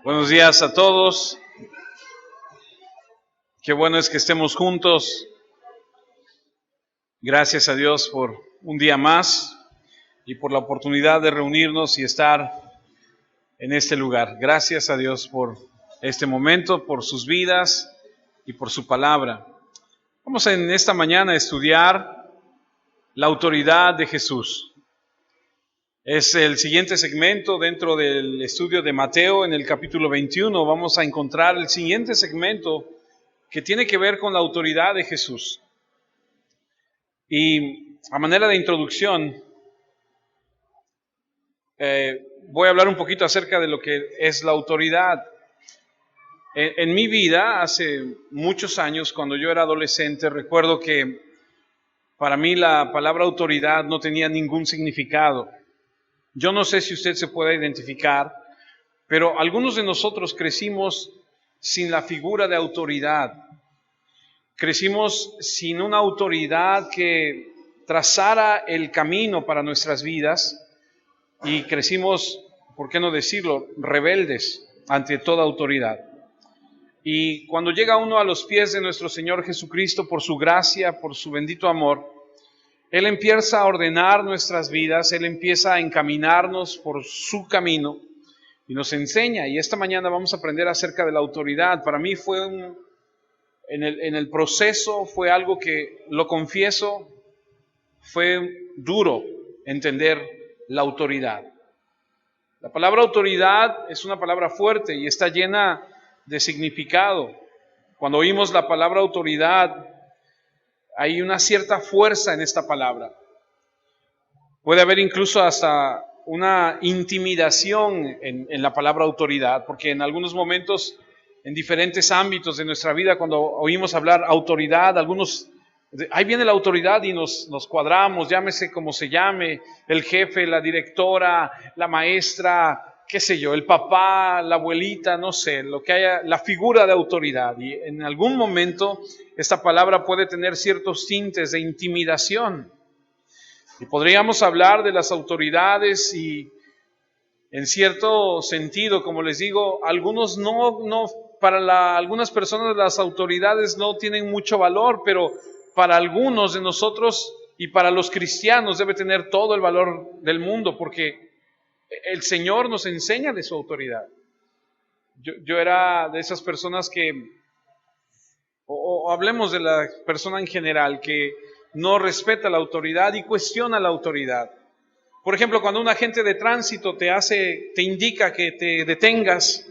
Buenos días a todos. Qué bueno es que estemos juntos. Gracias a Dios por un día más y por la oportunidad de reunirnos y estar en este lugar. Gracias a Dios por este momento, por sus vidas y por su palabra. Vamos en esta mañana a estudiar la autoridad de Jesús. Es el siguiente segmento dentro del estudio de Mateo en el capítulo 21. Vamos a encontrar el siguiente segmento que tiene que ver con la autoridad de Jesús. Y a manera de introducción, voy a hablar un poquito acerca de lo que es la autoridad. En mi vida, hace muchos años, cuando yo era adolescente, recuerdo que para mí la palabra autoridad no tenía ningún significado. Yo no sé si usted se puede identificar, pero algunos de nosotros crecimos sin la figura de autoridad. Crecimos sin una autoridad que trazara el camino para nuestras vidas y crecimos, ¿por qué no decirlo?, rebeldes ante toda autoridad. Y cuando llega uno a los pies de nuestro Señor Jesucristo por su gracia, por su bendito amor, Él empieza a ordenar nuestras vidas, Él empieza a encaminarnos por su camino y nos enseña. Y esta mañana vamos a aprender acerca de la autoridad. Para mí fue en el proceso fue algo que, lo confieso, fue duro entender la autoridad. La palabra autoridad es una palabra fuerte y está llena de significado. Cuando oímos la palabra autoridad, hay una cierta fuerza en esta palabra. Puede haber incluso hasta una intimidación en la palabra autoridad, porque en algunos momentos, en diferentes ámbitos de nuestra vida, cuando oímos hablar autoridad, algunos, ahí viene la autoridad y nos cuadramos, llámese como se llame, el jefe, la directora, la maestra, qué sé yo, el papá, la abuelita, no sé, lo que haya, la figura de autoridad. Y en algún momento esta palabra puede tener ciertos tintes de intimidación. Y podríamos hablar de las autoridades y en cierto sentido, como les digo, algunos algunas personas las autoridades no tienen mucho valor, pero para algunos de nosotros y para los cristianos debe tener todo el valor del mundo, porque el Señor nos enseña de su autoridad. Yo era de esas personas que, o hablemos de la persona en general, que no respeta la autoridad y cuestiona la autoridad. Por ejemplo, cuando un agente de tránsito te indica que te detengas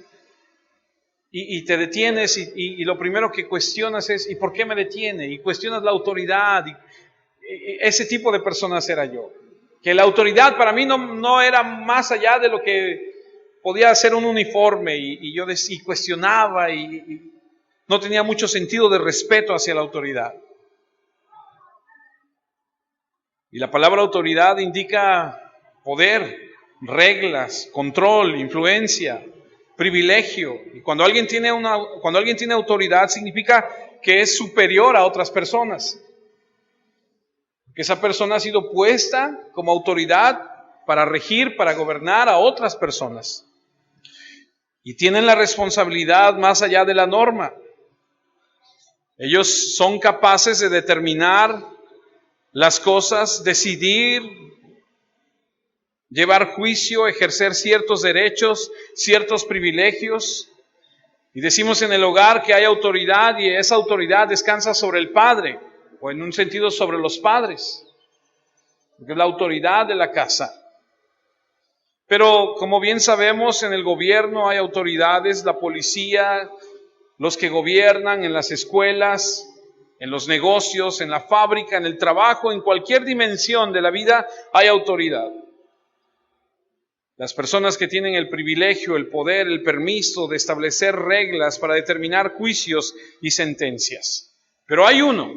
y te detienes y lo primero que cuestionas es ¿y por qué me detiene? Y cuestionas la autoridad. Y ese tipo de personas era yo. Que la autoridad para mí no era más allá de lo que podía ser un uniforme y yo cuestionaba y no tenía mucho sentido de respeto hacia la autoridad. Y la palabra autoridad indica poder, reglas, control, influencia, privilegio. Y cuando alguien tiene autoridad significa que es superior a otras personas. Que esa persona ha sido puesta como autoridad para regir, para gobernar a otras personas. Y tienen la responsabilidad más allá de la norma. Ellos son capaces de determinar las cosas, decidir, llevar juicio, ejercer ciertos derechos, ciertos privilegios. Y decimos en el hogar que hay autoridad y esa autoridad descansa sobre el padre, o en un sentido sobre los padres, porque es la autoridad de la casa. Pero como bien sabemos, en el gobierno hay autoridades, la policía, los que gobiernan en las escuelas, en los negocios, en la fábrica, en el trabajo, en cualquier dimensión de la vida hay autoridad. Las personas que tienen el privilegio, el poder, el permiso de establecer reglas para determinar juicios y sentencias. Pero hay uno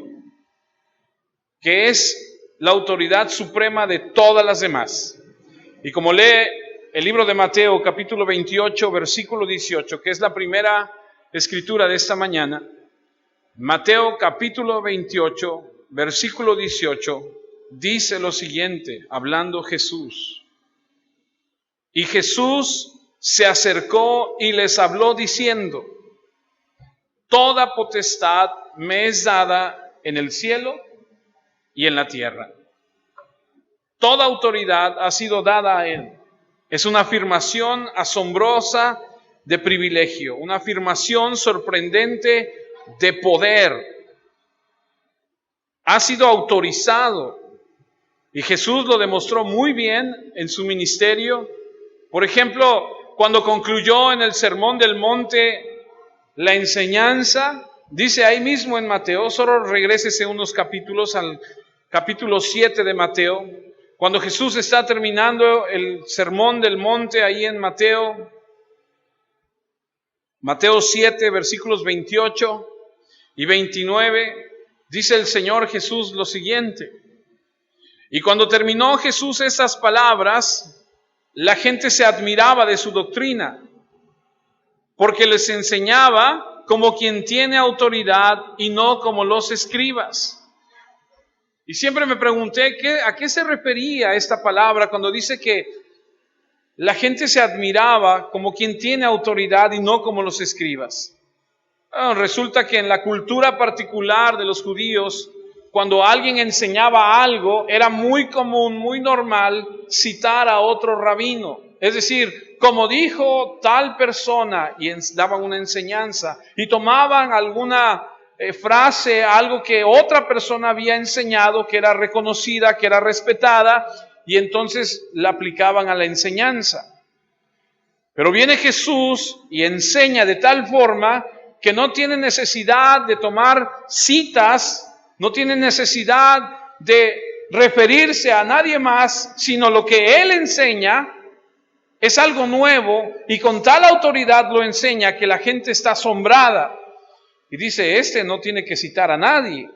que es la autoridad suprema de todas las demás. Y como lee el libro de Mateo, capítulo 28, versículo 18, que es la primera escritura de esta mañana, Mateo capítulo 28, versículo 18, dice lo siguiente, hablando Jesús. Y Jesús se acercó y les habló diciendo: toda potestad me es dada en el cielo y en la tierra. Toda autoridad ha sido dada a Él. Es una afirmación asombrosa de privilegio, una afirmación sorprendente de poder. Ha sido autorizado y Jesús lo demostró muy bien en su ministerio. Por ejemplo, cuando concluyó en el Sermón del Monte la enseñanza, dice ahí mismo en Mateo, solo regrésese unos capítulos al capítulo 7 de Mateo, cuando Jesús está terminando el Sermón del Monte ahí en Mateo 7, versículos 28 y 29, dice el Señor Jesús lo siguiente: y cuando terminó Jesús estas palabras, la gente se admiraba de su doctrina, porque les enseñaba como quien tiene autoridad y no como los escribas. Y siempre me pregunté, ¿a qué se refería esta palabra cuando dice que la gente se admiraba como quien tiene autoridad y no como los escribas? Resulta que en la cultura particular de los judíos, cuando alguien enseñaba algo, era muy común, muy normal citar a otro rabino. Es decir, como dijo tal persona, y daban una enseñanza, y tomaban alguna frase, algo que otra persona había enseñado, que era reconocida, que era respetada, y entonces la aplicaban a la enseñanza. Pero viene Jesús y enseña de tal forma que no tiene necesidad de tomar citas, no tiene necesidad de referirse a nadie más, sino lo que Él enseña es algo nuevo y con tal autoridad lo enseña que la gente está asombrada. Y dice, no tiene que citar a nadie.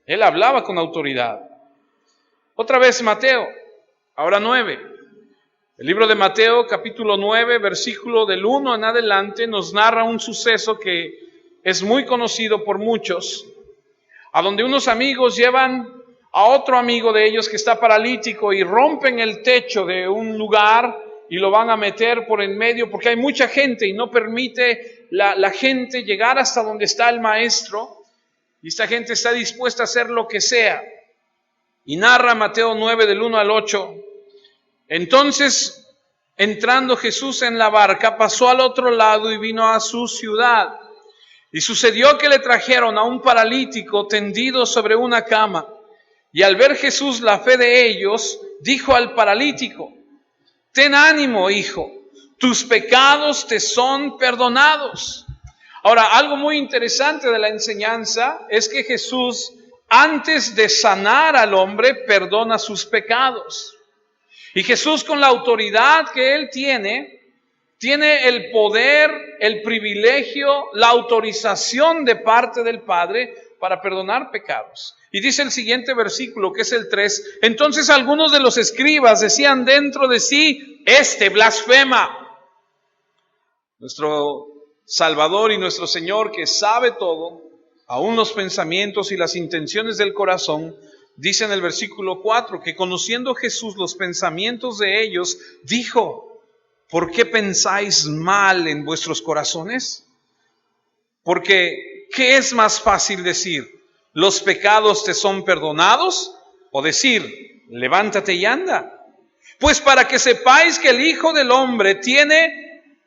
Él hablaba con autoridad. Otra vez Mateo, ahora 9. El libro de Mateo, capítulo 9, versículo del 1 en adelante, nos narra un suceso que es muy conocido por muchos, a donde unos amigos llevan a otro amigo de ellos que está paralítico y rompen el techo de un lugar y lo van a meter por en medio porque hay mucha gente y no permite la gente llegar hasta donde está el maestro, y esta gente está dispuesta a hacer lo que sea. Y narra Mateo 9 del 1 al 8. Entonces, entrando Jesús en la barca, pasó al otro lado y vino a su ciudad. Y sucedió que le trajeron a un paralítico tendido sobre una cama. Y al ver Jesús la fe de ellos, dijo al paralítico: ten ánimo, hijo, tus pecados te son perdonados. Ahora, algo muy interesante de la enseñanza es que Jesús, antes de sanar al hombre, perdona sus pecados. Y Jesús, con la autoridad que Él tiene el poder, el privilegio, la autorización de parte del Padre para perdonar pecados. Y dice el siguiente versículo, que es el 3, entonces algunos de los escribas decían dentro de sí: este blasfema. Nuestro Salvador y nuestro Señor, que sabe todo, aún los pensamientos y las intenciones del corazón, dice en el versículo 4, que conociendo Jesús los pensamientos de ellos, dijo: ¿por qué pensáis mal en vuestros corazones? Porque, ¿qué es más fácil decir? ¿Los pecados te son perdonados? O decir: levántate y anda. Pues para que sepáis que el Hijo del Hombre tiene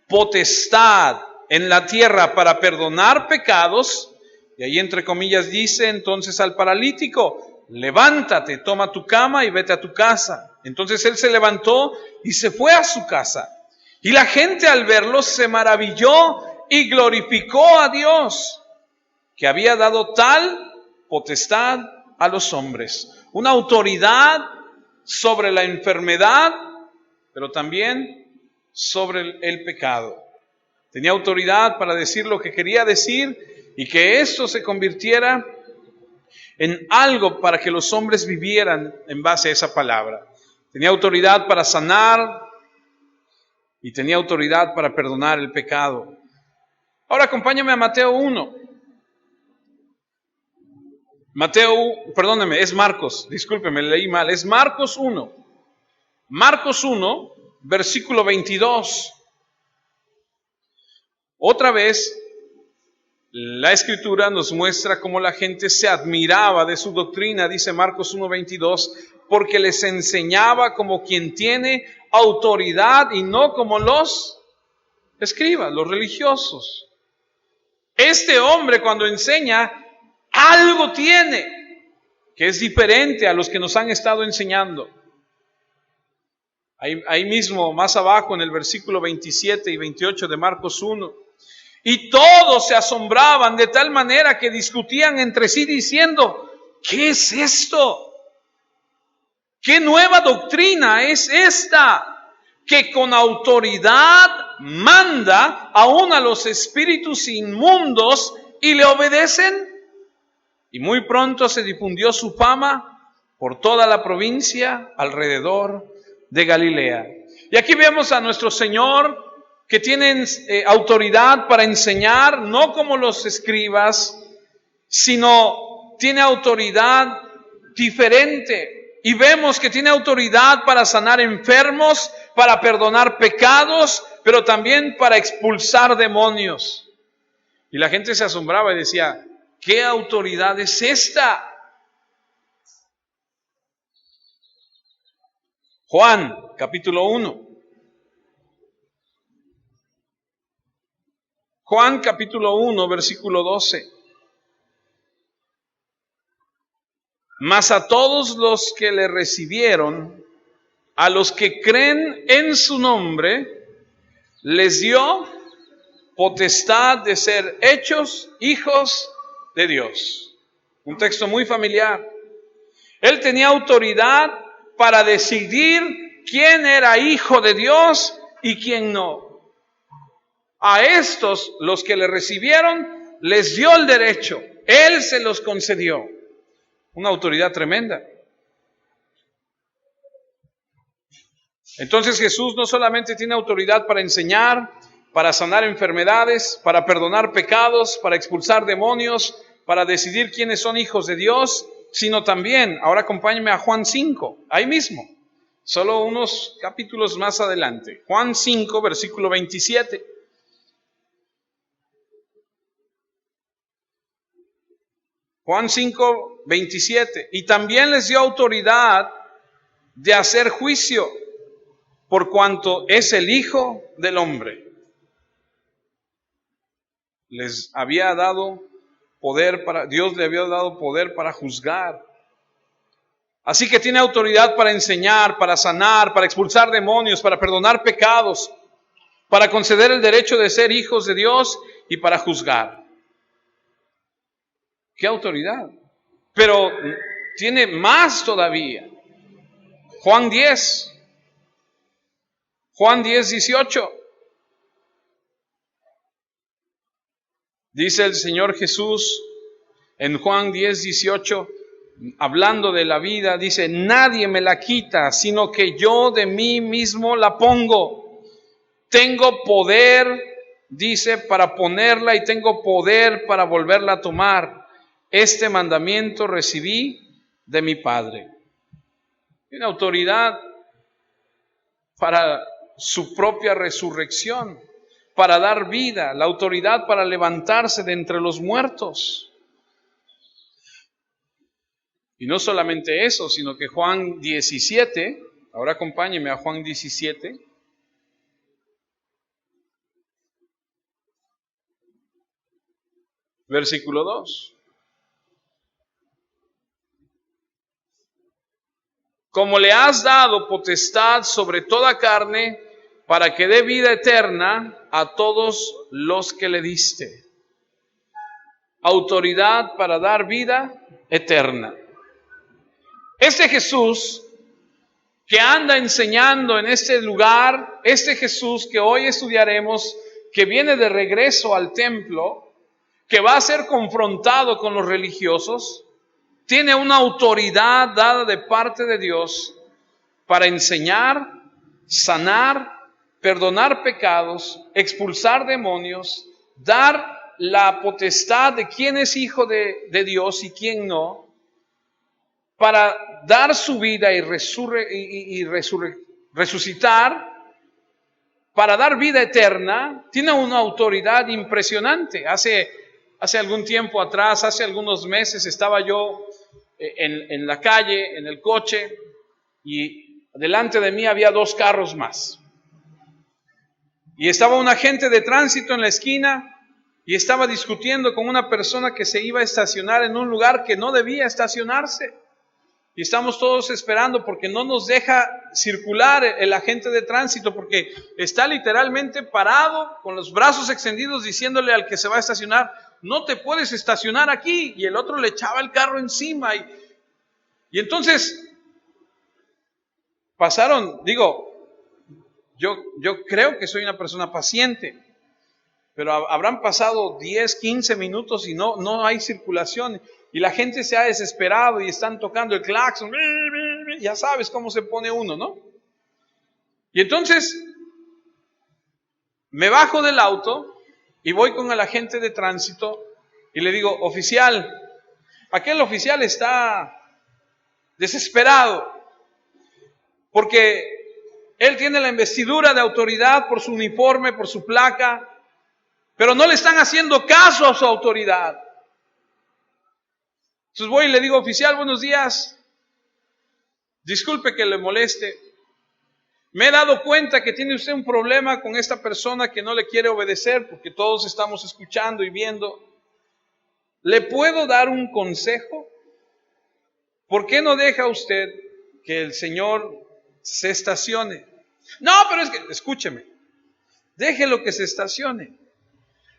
potestad en la tierra para perdonar pecados, y ahí entre comillas dice entonces al paralítico: levántate, toma tu cama y vete a tu casa. Entonces él se levantó y se fue a su casa. Y la gente al verlo se maravilló y glorificó a Dios, que había dado tal potestad a los hombres. Una autoridad sobre la enfermedad, pero también sobre el pecado. Tenía autoridad para decir lo que quería decir y que esto se convirtiera en algo para que los hombres vivieran en base a esa palabra. Tenía autoridad para sanar y tenía autoridad para perdonar el pecado. Ahora acompáñame a Mateo 1. Es Marcos, discúlpeme, leí mal, es Marcos 1. Marcos 1, versículo 22. Otra vez, la Escritura nos muestra cómo la gente se admiraba de su doctrina, dice Marcos 1:22, porque les enseñaba como quien tiene autoridad y no como los escribas, los religiosos. Este hombre cuando enseña, algo tiene que es diferente a los que nos han estado enseñando. Ahí mismo, más abajo en el versículo 27 y 28 de Marcos 1. Y todos se asombraban de tal manera que discutían entre sí diciendo, ¿qué es esto? ¿Qué nueva doctrina es esta? Que con autoridad manda aún a los espíritus inmundos y le obedecen. Y muy pronto se difundió su fama por toda la provincia alrededor de Galilea. Y aquí vemos a nuestro Señor que tiene autoridad para enseñar, no como los escribas, sino tiene autoridad diferente. Y vemos que tiene autoridad para sanar enfermos, para perdonar pecados, pero también para expulsar demonios. Y la gente se asombraba y decía, ¿qué autoridad es esta? Juan, capítulo 1. Juan, capítulo 1, versículo 12. Mas a todos los que le recibieron, a los que creen en su nombre, les dio potestad de ser hechos hijos de Dios. Un texto muy familiar. Él tenía autoridad para decidir quién era hijo de Dios y quién no. A estos, los que le recibieron, les dio el derecho. Él se los concedió. Una autoridad tremenda. Entonces Jesús no solamente tiene autoridad para enseñar, para sanar enfermedades, para perdonar pecados, para expulsar demonios, para decidir quiénes son hijos de Dios, sino también, ahora acompáñenme a Juan 5, ahí mismo, solo unos capítulos más adelante. Juan 5, versículo 27. Juan 5, 27. Y también les dio autoridad de hacer juicio, por cuanto es el Hijo del Hombre. Les había dado poder Dios le había dado poder para juzgar. Así que tiene autoridad para enseñar, para sanar, para expulsar demonios, para perdonar pecados, para conceder el derecho de ser hijos de Dios y para juzgar. ¡Qué autoridad! Pero tiene más todavía. Juan 10, 18. Dice el Señor Jesús en Juan 10, 18, hablando de la vida, dice, nadie me la quita, sino que yo de mí mismo la pongo. Tengo poder, dice, para ponerla y tengo poder para volverla a tomar. Este mandamiento recibí de mi Padre. Tiene autoridad para su propia resurrección, para dar vida, la autoridad para levantarse de entre los muertos. Y no solamente eso, sino que Juan 17, ahora acompáñenme a Juan 17, versículo 2. Como le has dado potestad sobre toda carne, para que dé vida eterna a todos los que le diste. Autoridad para dar vida eterna. Este Jesús que anda enseñando en este lugar, este Jesús que hoy estudiaremos, que viene de regreso al templo, que va a ser confrontado con los religiosos, tiene una autoridad dada de parte de Dios para enseñar, sanar, perdonar pecados, expulsar demonios, dar la potestad de quién es hijo de Dios y quién no, para dar su vida y resucitar para dar vida eterna, tiene una autoridad impresionante. Hace algún tiempo atrás, hace algunos meses, estaba yo en la calle, en el coche, y delante de mí había 2 carros más. Y estaba un agente de tránsito en la esquina y estaba discutiendo con una persona que se iba a estacionar en un lugar que no debía estacionarse. Y estamos todos esperando porque no nos deja circular el agente de tránsito, porque está literalmente parado con los brazos extendidos diciéndole al que se va a estacionar: no te puedes estacionar aquí. Y el otro le echaba el carro encima. Y entonces pasaron, yo creo que soy una persona paciente, pero habrán pasado 10, 15 minutos y no hay circulación. Y la gente se ha desesperado y están tocando el claxon. Ya sabes cómo se pone uno, ¿no? Y entonces me bajo del auto y voy con el agente de tránsito y le digo: oficial, aquel oficial está desesperado porque él tiene la investidura de autoridad por su uniforme, por su placa, pero no le están haciendo caso a su autoridad. Entonces voy y le digo: oficial, buenos días, disculpe que le moleste, me he dado cuenta que tiene usted un problema con esta persona que no le quiere obedecer, porque todos estamos escuchando y viendo. ¿Le puedo dar un consejo? ¿Por qué no deja usted que el señor se estacione? No, pero es que, escúcheme, déjelo que se estacione.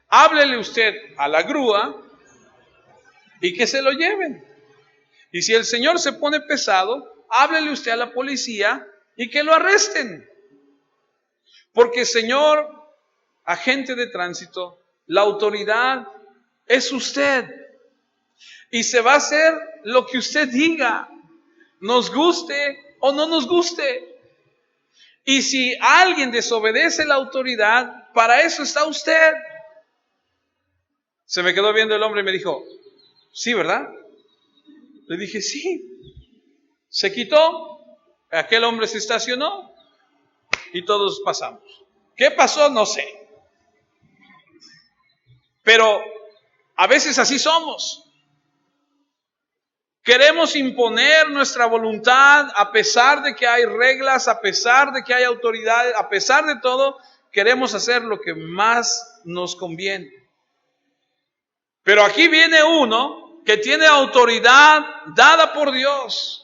Háblele usted a la grúa y que se lo lleven. Y si el señor se pone pesado, háblele usted a la policía y que lo arresten. Porque, señor agente de tránsito, la autoridad es usted. Y se va a hacer lo que usted diga, nos guste o no nos guste. Y si alguien desobedece la autoridad, para eso está usted. Se me quedó viendo el hombre y me dijo: sí, ¿verdad? Le dije: sí. Se quitó, aquel hombre se estacionó y todos pasamos. ¿Qué pasó? No sé. Pero a veces así somos. Queremos imponer nuestra voluntad a pesar de que hay reglas, a pesar de que hay autoridades, a pesar de todo, queremos hacer lo que más nos conviene. Pero aquí viene uno que tiene autoridad dada por Dios.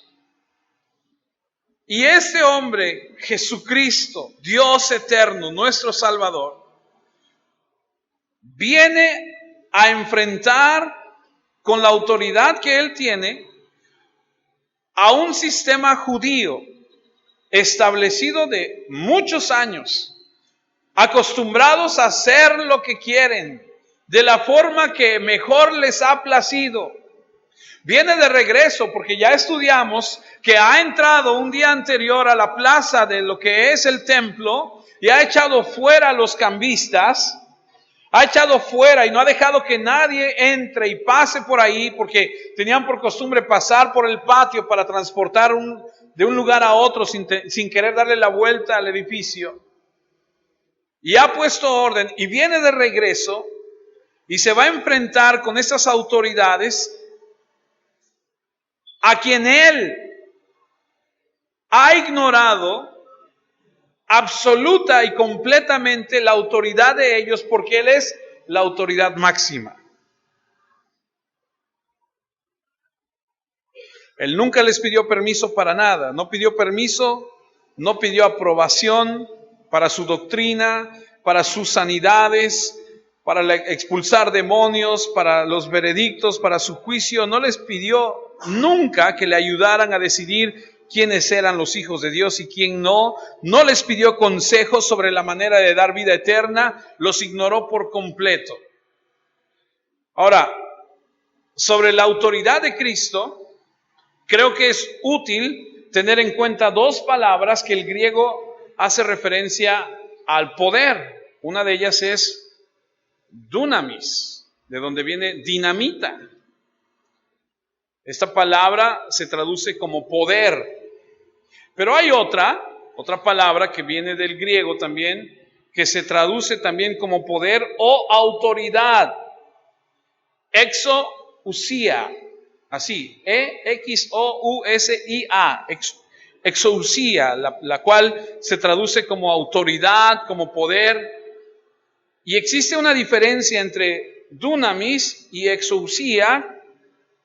Y este hombre, Jesucristo, Dios eterno, nuestro Salvador, viene a enfrentar con la autoridad que Él tiene a un sistema judío establecido de muchos años, acostumbrados a hacer lo que quieren, de la forma que mejor les ha placido. Viene de regreso porque ya estudiamos que ha entrado un día anterior a la plaza de lo que es el templo y ha echado fuera a los cambistas. Ha echado fuera y no ha dejado que nadie entre y pase por ahí, porque tenían por costumbre pasar por el patio para transportar de un lugar a otro sin querer darle la vuelta al edificio. Y ha puesto orden y viene de regreso y se va a enfrentar con estas autoridades a quien él ha ignorado absoluta y completamente la autoridad de ellos, porque Él es la autoridad máxima. Él nunca les pidió permiso para nada, no pidió permiso, no pidió aprobación para su doctrina, para sus sanidades, para expulsar demonios, para los veredictos, para su juicio. No les pidió nunca que le ayudaran a decidir quiénes eran los hijos de Dios y quién no. No les pidió consejos sobre la manera de dar vida eterna, los ignoró por completo. Ahora, sobre la autoridad de Cristo, creo que es útil tener en cuenta 2 palabras que el griego hace referencia al poder. Una de ellas es dunamis, de donde viene dinamita. Esta palabra se traduce como poder. Pero hay otra palabra que viene del griego también, que se traduce también como poder o autoridad. Exousia, así, Exousia, exousia, la cual se traduce como autoridad, como poder. Y existe una diferencia entre dunamis y exousia,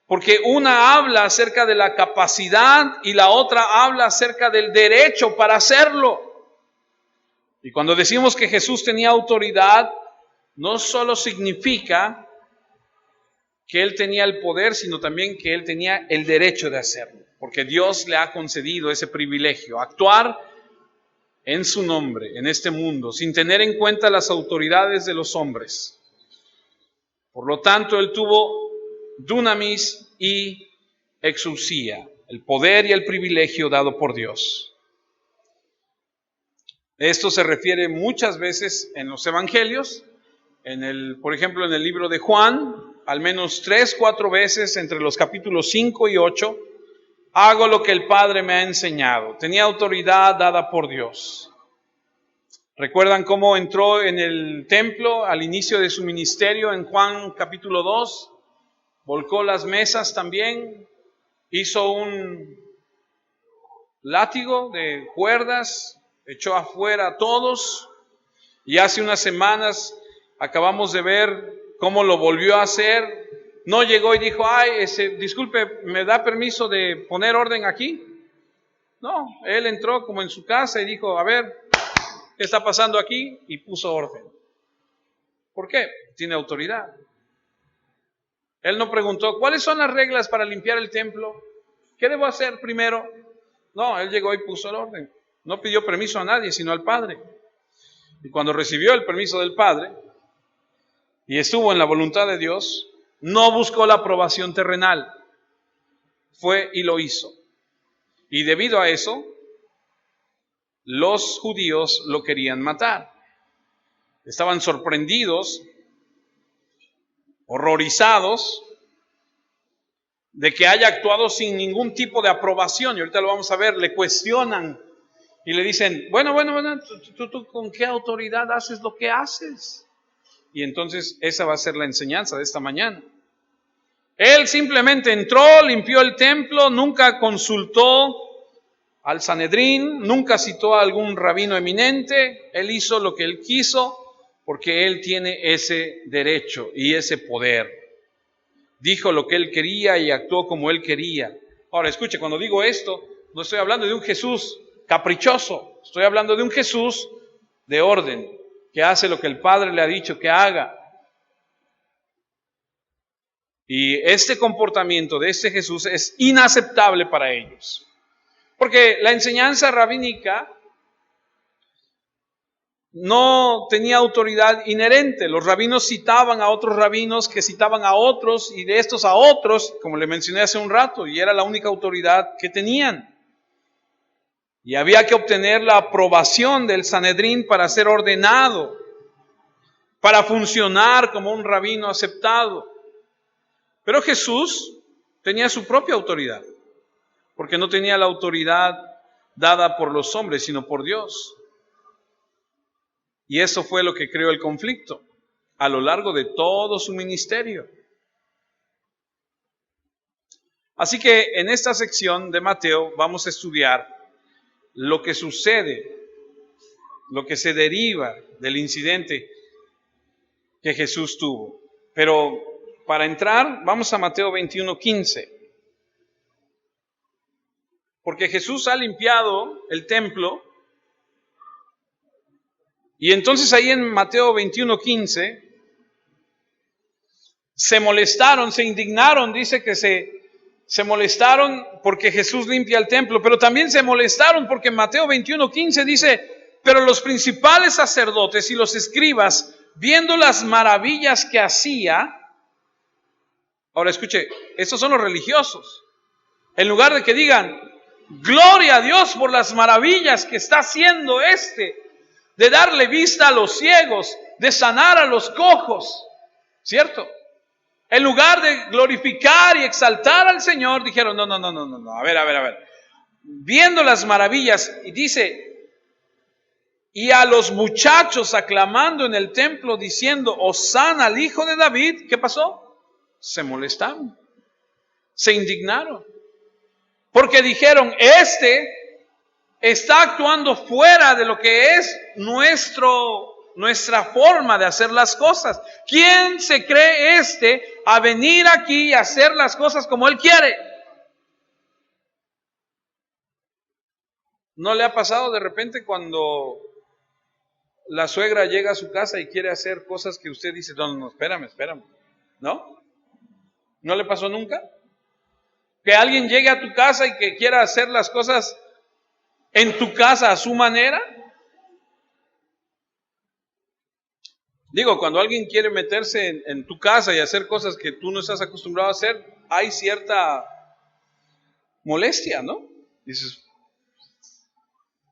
porque una habla acerca de la capacidad y la otra habla acerca del derecho para hacerlo. Y cuando decimos que Jesús tenía autoridad, no solo significa que Él tenía el poder, sino también que Él tenía el derecho de hacerlo, porque Dios le ha concedido ese privilegio, actuar en su nombre, en este mundo, sin tener en cuenta las autoridades de los hombres. Por lo tanto, Él tuvo dunamis y exousia, el poder y el privilegio dado por Dios. Esto se refiere muchas veces en los evangelios, por ejemplo, en el libro de Juan, al menos 3-4 veces entre los capítulos 5 y 8, hago lo que el Padre me ha enseñado. Tenía autoridad dada por Dios. ¿Recuerdan cómo entró en el templo al inicio de su ministerio en Juan capítulo 2? Volcó las mesas también, hizo un látigo de cuerdas, echó afuera a todos, y hace unas semanas acabamos de ver cómo lo volvió a hacer. No llegó y dijo, disculpe, ¿me da permiso de poner orden aquí? No, Él entró como en su casa y dijo, a ver, ¿qué está pasando aquí? Y puso orden. ¿Por qué? Tiene autoridad. Él no preguntó, ¿cuáles son las reglas para limpiar el templo? ¿Qué debo hacer primero? No, Él llegó y puso el orden. No pidió permiso a nadie, sino al Padre. Y cuando recibió el permiso del Padre y estuvo en la voluntad de Dios, no buscó la aprobación terrenal. Fue y lo hizo. Y debido a eso, los judíos lo querían matar. Estaban sorprendidos, horrorizados de que haya actuado sin ningún tipo de aprobación. Y ahorita lo vamos a ver, le cuestionan y le dicen, bueno, ¿tú con qué autoridad haces lo que haces? Y entonces esa va a ser la enseñanza de esta mañana. Él simplemente entró, limpió el templo, nunca consultó al Sanedrín, nunca citó a algún rabino eminente. Él hizo lo que él quiso porque él tiene ese derecho y ese poder. Dijo lo que él quería y actuó como él quería. Ahora, escuche, cuando digo esto, no estoy hablando de un Jesús caprichoso, estoy hablando de un Jesús de orden, que hace lo que el Padre le ha dicho que haga. Y este comportamiento de este Jesús es inaceptable para ellos. Porque la enseñanza rabínica no tenía autoridad inherente. Los rabinos citaban a otros rabinos que citaban a otros y de estos a otros, como le mencioné hace un rato, y era la única autoridad que tenían. Y había que obtener la aprobación del Sanedrín para ser ordenado, para funcionar como un rabino aceptado. Pero Jesús tenía su propia autoridad, porque no tenía la autoridad dada por los hombres, sino por Dios. Y eso fue lo que creó el conflicto a lo largo de todo su ministerio. Así que en esta sección de Mateo vamos a estudiar lo que sucede, lo que se deriva del incidente que Jesús tuvo. Pero para entrar, vamos a Mateo 21:15. Porque Jesús ha limpiado el templo. Y entonces ahí en Mateo 21:15 se molestaron, se indignaron, dice que se molestaron porque Jesús limpia el templo, pero también se molestaron porque en Mateo 21:15 dice, pero los principales sacerdotes y los escribas, viendo las maravillas que hacía, ahora escuche, estos son los religiosos, en lugar de que digan, gloria a Dios por las maravillas que está haciendo de darle vista a los ciegos, de sanar a los cojos, ¿cierto? En lugar de glorificar y exaltar al Señor, dijeron, no, a ver. Viendo las maravillas, y dice, y a los muchachos aclamando en el templo diciendo, Hosana al hijo de David, ¿qué pasó? Se molestaron, se indignaron, porque dijeron, este está actuando fuera de lo que es nuestra forma de hacer las cosas. ¿Quién se cree a venir aquí y hacer las cosas como él quiere? ¿No le ha pasado de repente cuando la suegra llega a su casa y quiere hacer cosas que usted dice, no, espérame? ¿No? ¿No le pasó nunca? Que alguien llegue a tu casa y que quiera hacer las cosas en tu casa a su manera. Digo, cuando alguien quiere meterse en tu casa y hacer cosas que tú no estás acostumbrado a hacer, hay cierta molestia, ¿no? Dices,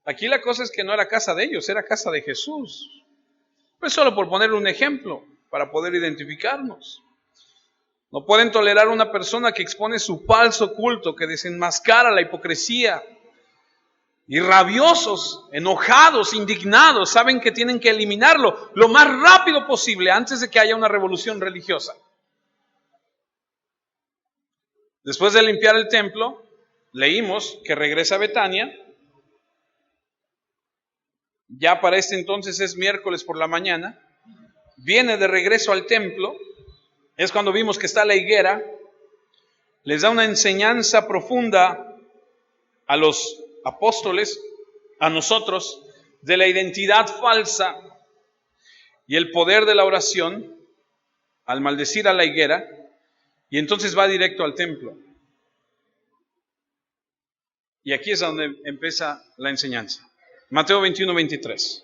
aquí la cosa es que no era casa de ellos, era casa de Jesús. Pues solo por poner un ejemplo, para poder identificarnos. No pueden tolerar una persona que expone su falso culto, que desenmascara la hipocresía. Y rabiosos, enojados, indignados, saben que tienen que eliminarlo lo más rápido posible antes de que haya una revolución religiosa. Después de limpiar el templo, leímos que regresa a Betania. Ya para este entonces es miércoles por la mañana. Viene de regreso al templo. Es cuando vimos que está la higuera. Les da una enseñanza profunda a los apóstoles, a nosotros, de la identidad falsa y el poder de la oración al maldecir a la higuera, y entonces va directo al templo. Y aquí es donde empieza la enseñanza. Mateo 21-23.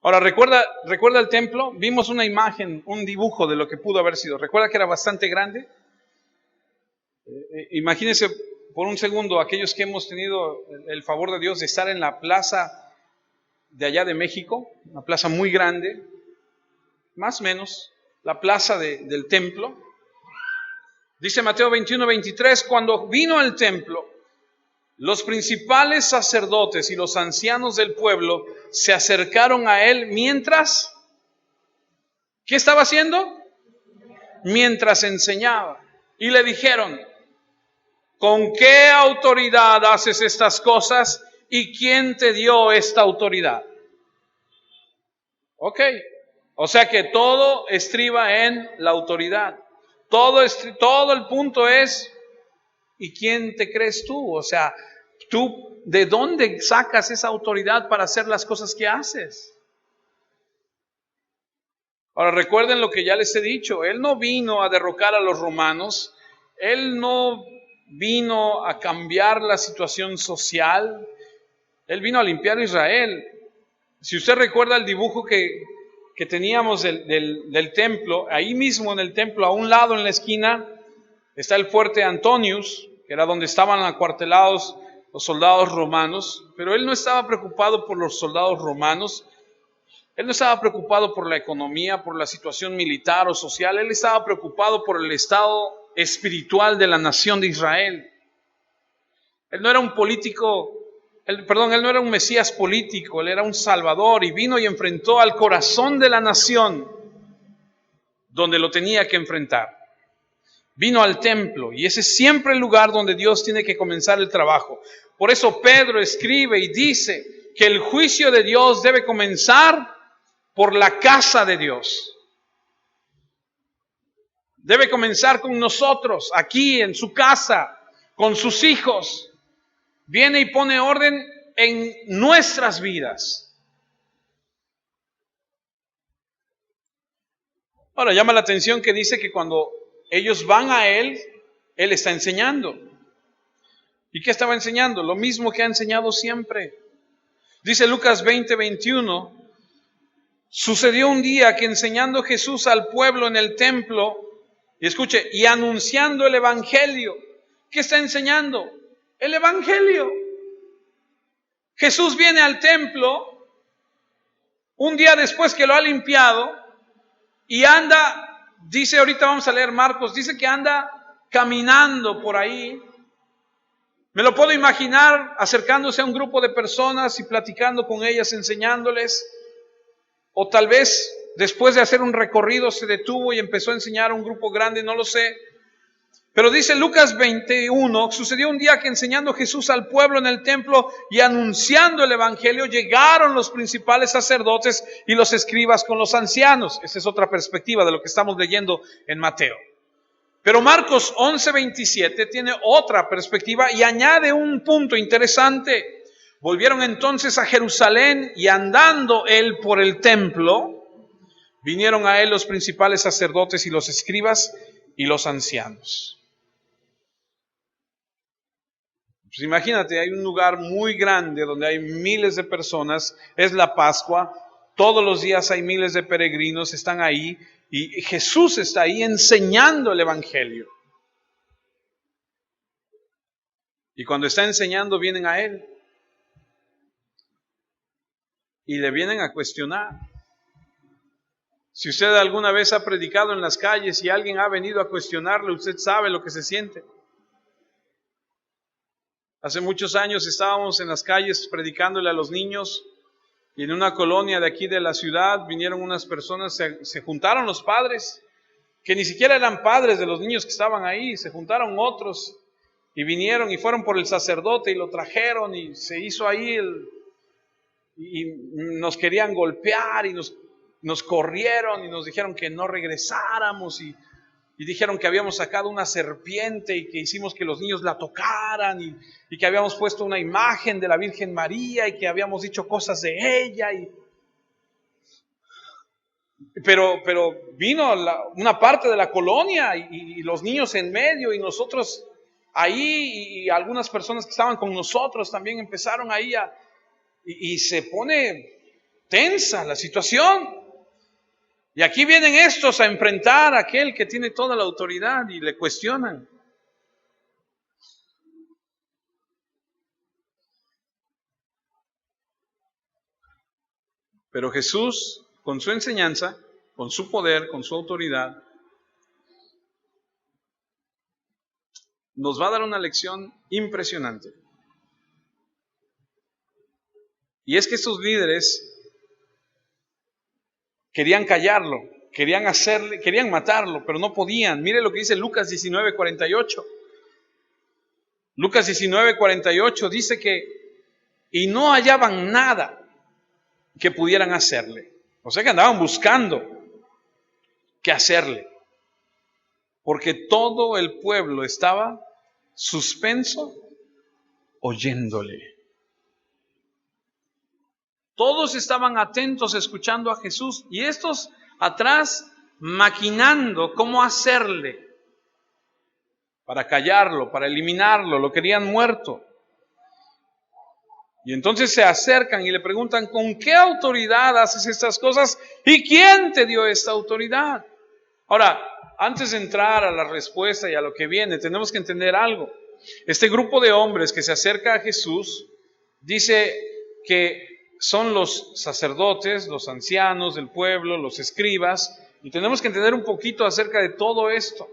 Ahora, ¿recuerda el templo? Vimos una imagen, un dibujo de lo que pudo haber sido. ¿Recuerda que era bastante grande? Imagínense por un segundo aquellos que hemos tenido el favor de Dios de estar en la plaza de allá de México, una plaza muy grande, más o menos, la plaza del templo. Dice Mateo 21-23, cuando vino al templo, los principales sacerdotes y los ancianos del pueblo se acercaron a él mientras, ¿qué estaba haciendo? Mientras enseñaba. Y le dijeron, ¿con qué autoridad haces estas cosas y quién te dio esta autoridad? Ok, o sea que todo estriba en la autoridad. Todo el punto es, ¿y quién te crees tú? O sea, ¿tú de dónde sacas esa autoridad para hacer las cosas que haces? Ahora recuerden lo que ya les he dicho, Él no vino a derrocar a los romanos, Él no vino a cambiar la situación social, Él vino a limpiar a Israel. Si usted recuerda el dibujo que teníamos del templo, ahí mismo en el templo, a un lado en la esquina, está el fuerte Antonius, que era donde estaban acuartelados los soldados romanos, pero él no estaba preocupado por los soldados romanos, él no estaba preocupado por la economía, por la situación militar o social, él estaba preocupado por el estado espiritual de la nación de Israel. Él no era un político, él no era un Mesías político, él era un Salvador y vino y enfrentó al corazón de la nación donde lo tenía que enfrentar. Vino al templo y ese es siempre el lugar donde Dios tiene que comenzar el trabajo. Por eso Pedro escribe y dice que el juicio de Dios debe comenzar por la casa de Dios. Debe comenzar con nosotros, aquí en su casa, con sus hijos. Viene y pone orden en nuestras vidas. Ahora llama la atención que dice que cuando ellos van a Él está enseñando. ¿Y qué estaba enseñando? Lo mismo que ha enseñado siempre. Dice Lucas 20-21, sucedió un día que enseñando Jesús al pueblo en el templo, y escuche, y anunciando el Evangelio. ¿Qué está enseñando? El Evangelio. Jesús viene al templo un día después que lo ha limpiado y anda, dice, ahorita vamos a leer Marcos, dice que anda caminando por ahí Me lo puedo imaginar acercándose a un grupo de personas y platicando con ellas, enseñándoles. O tal vez después de hacer un recorrido se detuvo y empezó a enseñar a un grupo grande, no lo sé. Pero dice Lucas 21, sucedió un día que enseñando Jesús al pueblo en el templo y anunciando el evangelio, llegaron los principales sacerdotes y los escribas con los ancianos. Esa es otra perspectiva de lo que estamos leyendo en Mateo. Pero Marcos 11:27 tiene otra perspectiva y añade un punto interesante. Volvieron entonces a Jerusalén y andando él por el templo, vinieron a él los principales sacerdotes y los escribas y los ancianos. Pues imagínate, hay un lugar muy grande donde hay miles de personas, es la Pascua, todos los días hay miles de peregrinos, están ahí y Jesús está ahí enseñando el evangelio. Y cuando está enseñando vienen a él y le vienen a cuestionar. Si usted alguna vez ha predicado en las calles y alguien ha venido a cuestionarle, usted sabe lo que se siente. Hace muchos años estábamos en las calles predicándole a los niños y en una colonia de aquí de la ciudad vinieron unas personas, se juntaron los padres, que ni siquiera eran padres de los niños que estaban ahí, se juntaron otros y vinieron y fueron por el sacerdote y lo trajeron y se hizo ahí y nos querían golpear y nos corrieron y nos dijeron que no regresáramos y dijeron que habíamos sacado una serpiente y que hicimos que los niños la tocaran y que habíamos puesto una imagen de la Virgen María y que habíamos dicho cosas de ella. Pero vino una parte de la colonia y los niños en medio y nosotros ahí y algunas personas que estaban con nosotros también empezaron ahí y se pone tensa la situación. Y aquí vienen estos a enfrentar a aquel que tiene toda la autoridad y le cuestionan. Pero Jesús, con su enseñanza, con su poder, con su autoridad, nos va a dar una lección impresionante. Y es que estos líderes querían callarlo, querían matarlo, pero no podían. Mire lo que dice Lucas 19:48. Lucas 19:48 dice y no hallaban nada que pudieran hacerle. O sea que andaban buscando qué hacerle. Porque todo el pueblo estaba suspenso oyéndole. Todos estaban atentos escuchando a Jesús y estos atrás maquinando cómo hacerle para callarlo, para eliminarlo, lo querían muerto. Y entonces se acercan y le preguntan, ¿con qué autoridad haces estas cosas? ¿Y quién te dio esta autoridad? Ahora, antes de entrar a la respuesta y a lo que viene, tenemos que entender algo. Este grupo de hombres que se acerca a Jesús dice que son los sacerdotes, los ancianos del pueblo, los escribas, y tenemos que entender un poquito acerca de todo esto.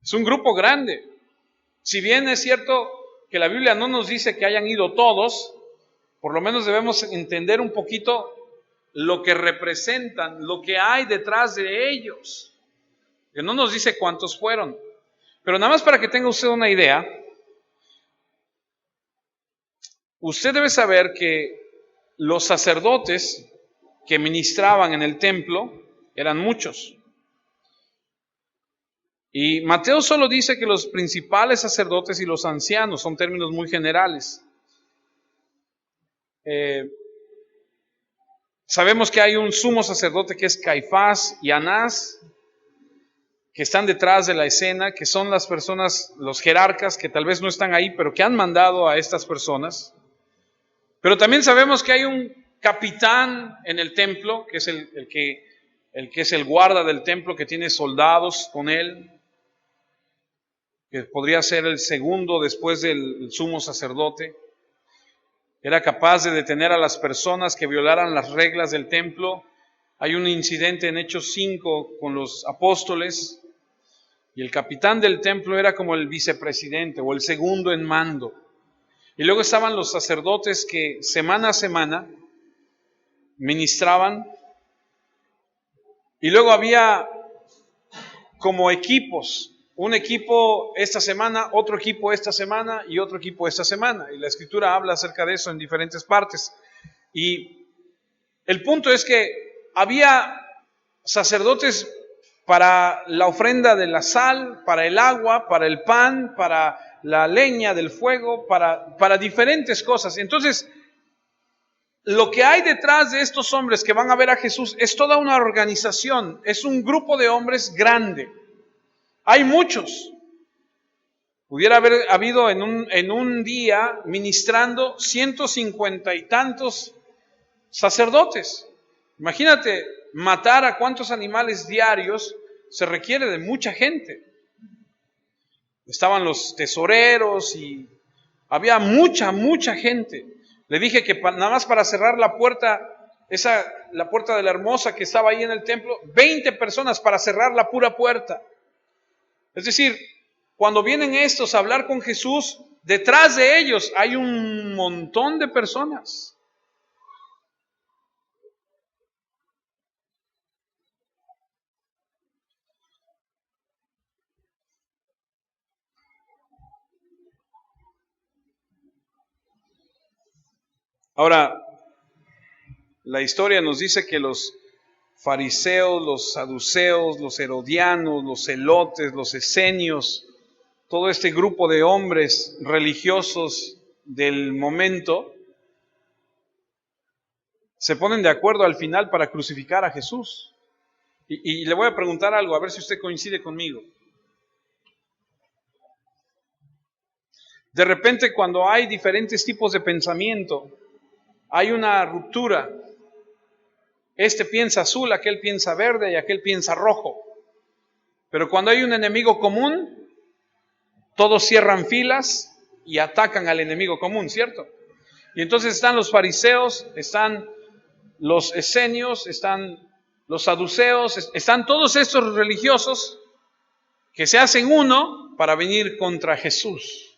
Es un grupo grande. Si bien es cierto que la Biblia no nos dice que hayan ido todos, por lo menos debemos entender un poquito lo que representan, lo que hay detrás de ellos. Que no nos dice cuántos fueron. Pero nada más para que tenga usted una idea, usted debe saber que los sacerdotes que ministraban en el templo eran muchos. Y Mateo solo dice que los principales sacerdotes y los ancianos, son términos muy generales. Sabemos que hay un sumo sacerdote que es Caifás y Anás, que están detrás de la escena, que son las personas, los jerarcas, que tal vez no están ahí, pero que han mandado a estas personas. Pero también sabemos que hay un capitán en el templo, que es el que es el guarda del templo, que tiene soldados con él, que podría ser el segundo después del sumo sacerdote. Era capaz de detener a las personas que violaran las reglas del templo. Hay un incidente en Hechos 5 con los apóstoles, Y el capitán del templo era como el vicepresidente o el segundo en mando. Y luego estaban los sacerdotes que semana a semana ministraban. Y luego había como equipos. Un equipo esta semana, otro equipo esta semana y otro equipo esta semana. Y la Escritura habla acerca de eso en diferentes partes. Y el punto es que había sacerdotes para la ofrenda de la sal, para el agua, para el pan, para la leña del fuego, para diferentes cosas. Entonces, lo que hay detrás de estos hombres que van a ver a Jesús es toda una organización, es un grupo de hombres grande. Hay muchos. Pudiera haber habido en un día ministrando 150 y tantos sacerdotes. Imagínate matar a cuántos animales diarios, se requiere de mucha gente. Estaban los tesoreros y había mucha gente. Le dije que nada más para cerrar la puerta, la puerta de la hermosa que estaba ahí en el templo, 20 personas para cerrar la pura puerta. Es decir, cuando vienen estos a hablar con Jesús, detrás de ellos hay un montón de personas. Ahora, la historia nos dice que los fariseos, los saduceos, los herodianos, los celotes, los esenios, todo este grupo de hombres religiosos del momento, se ponen de acuerdo al final para crucificar a Jesús. Y le voy a preguntar algo, a ver si usted coincide conmigo. De repente, cuando hay diferentes tipos de pensamiento, hay una ruptura. Este piensa azul, aquel piensa verde y aquel piensa rojo. Pero cuando hay un enemigo común, todos cierran filas y atacan al enemigo común, ¿cierto? Y entonces están los fariseos, están los esenios, están los saduceos, están todos estos religiosos que se hacen uno para venir contra Jesús.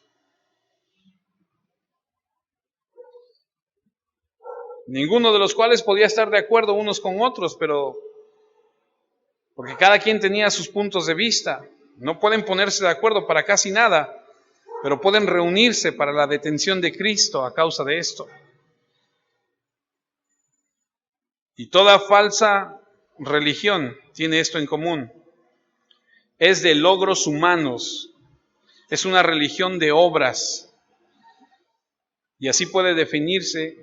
Ninguno de los cuales podía estar de acuerdo unos con otros, pero porque cada quien tenía sus puntos de vista. No pueden ponerse de acuerdo para casi nada, pero pueden reunirse para la detención de Cristo a causa de esto. Y toda falsa religión tiene esto en común. Es de logros humanos. Es una religión de obras. Y así puede definirse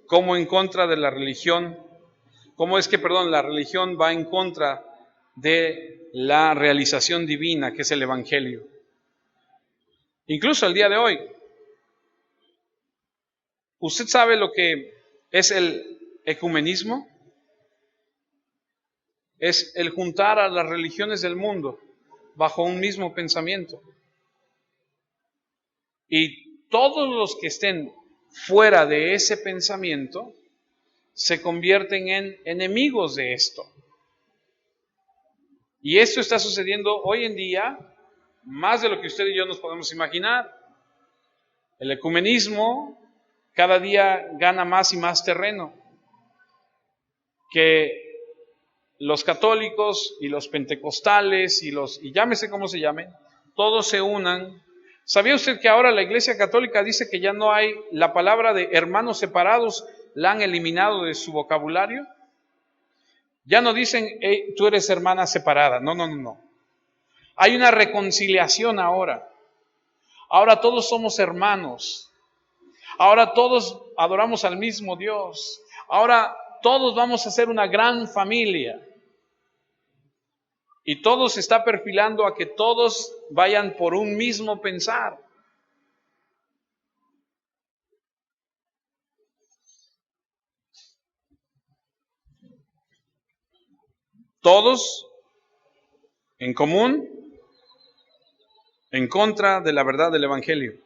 como en contra de la religión. La religión va en contra de la realización divina, que es el Evangelio. Incluso el día de hoy, ¿usted sabe lo que es el ecumenismo? Es el juntar a las religiones del mundo bajo un mismo pensamiento. Y todos los que estén fuera de ese pensamiento se convierten en enemigos de esto. Y esto está sucediendo hoy en día más de lo que usted y yo nos podemos imaginar. El ecumenismo cada día gana más y más terreno. Que los católicos y los pentecostales y llámese como se llamen, todos se unan. ¿Sabía usted que ahora la Iglesia Católica dice que ya no hay la palabra de hermanos separados, la han eliminado de su vocabulario? Ya no dicen, hey, tú eres hermana separada. No. Hay una reconciliación ahora. Ahora todos somos hermanos. Ahora todos adoramos al mismo Dios. Ahora todos vamos a ser una gran familia. Y todo se está perfilando a que todos vayan por un mismo pensar. Todos en común, en contra de la verdad del Evangelio.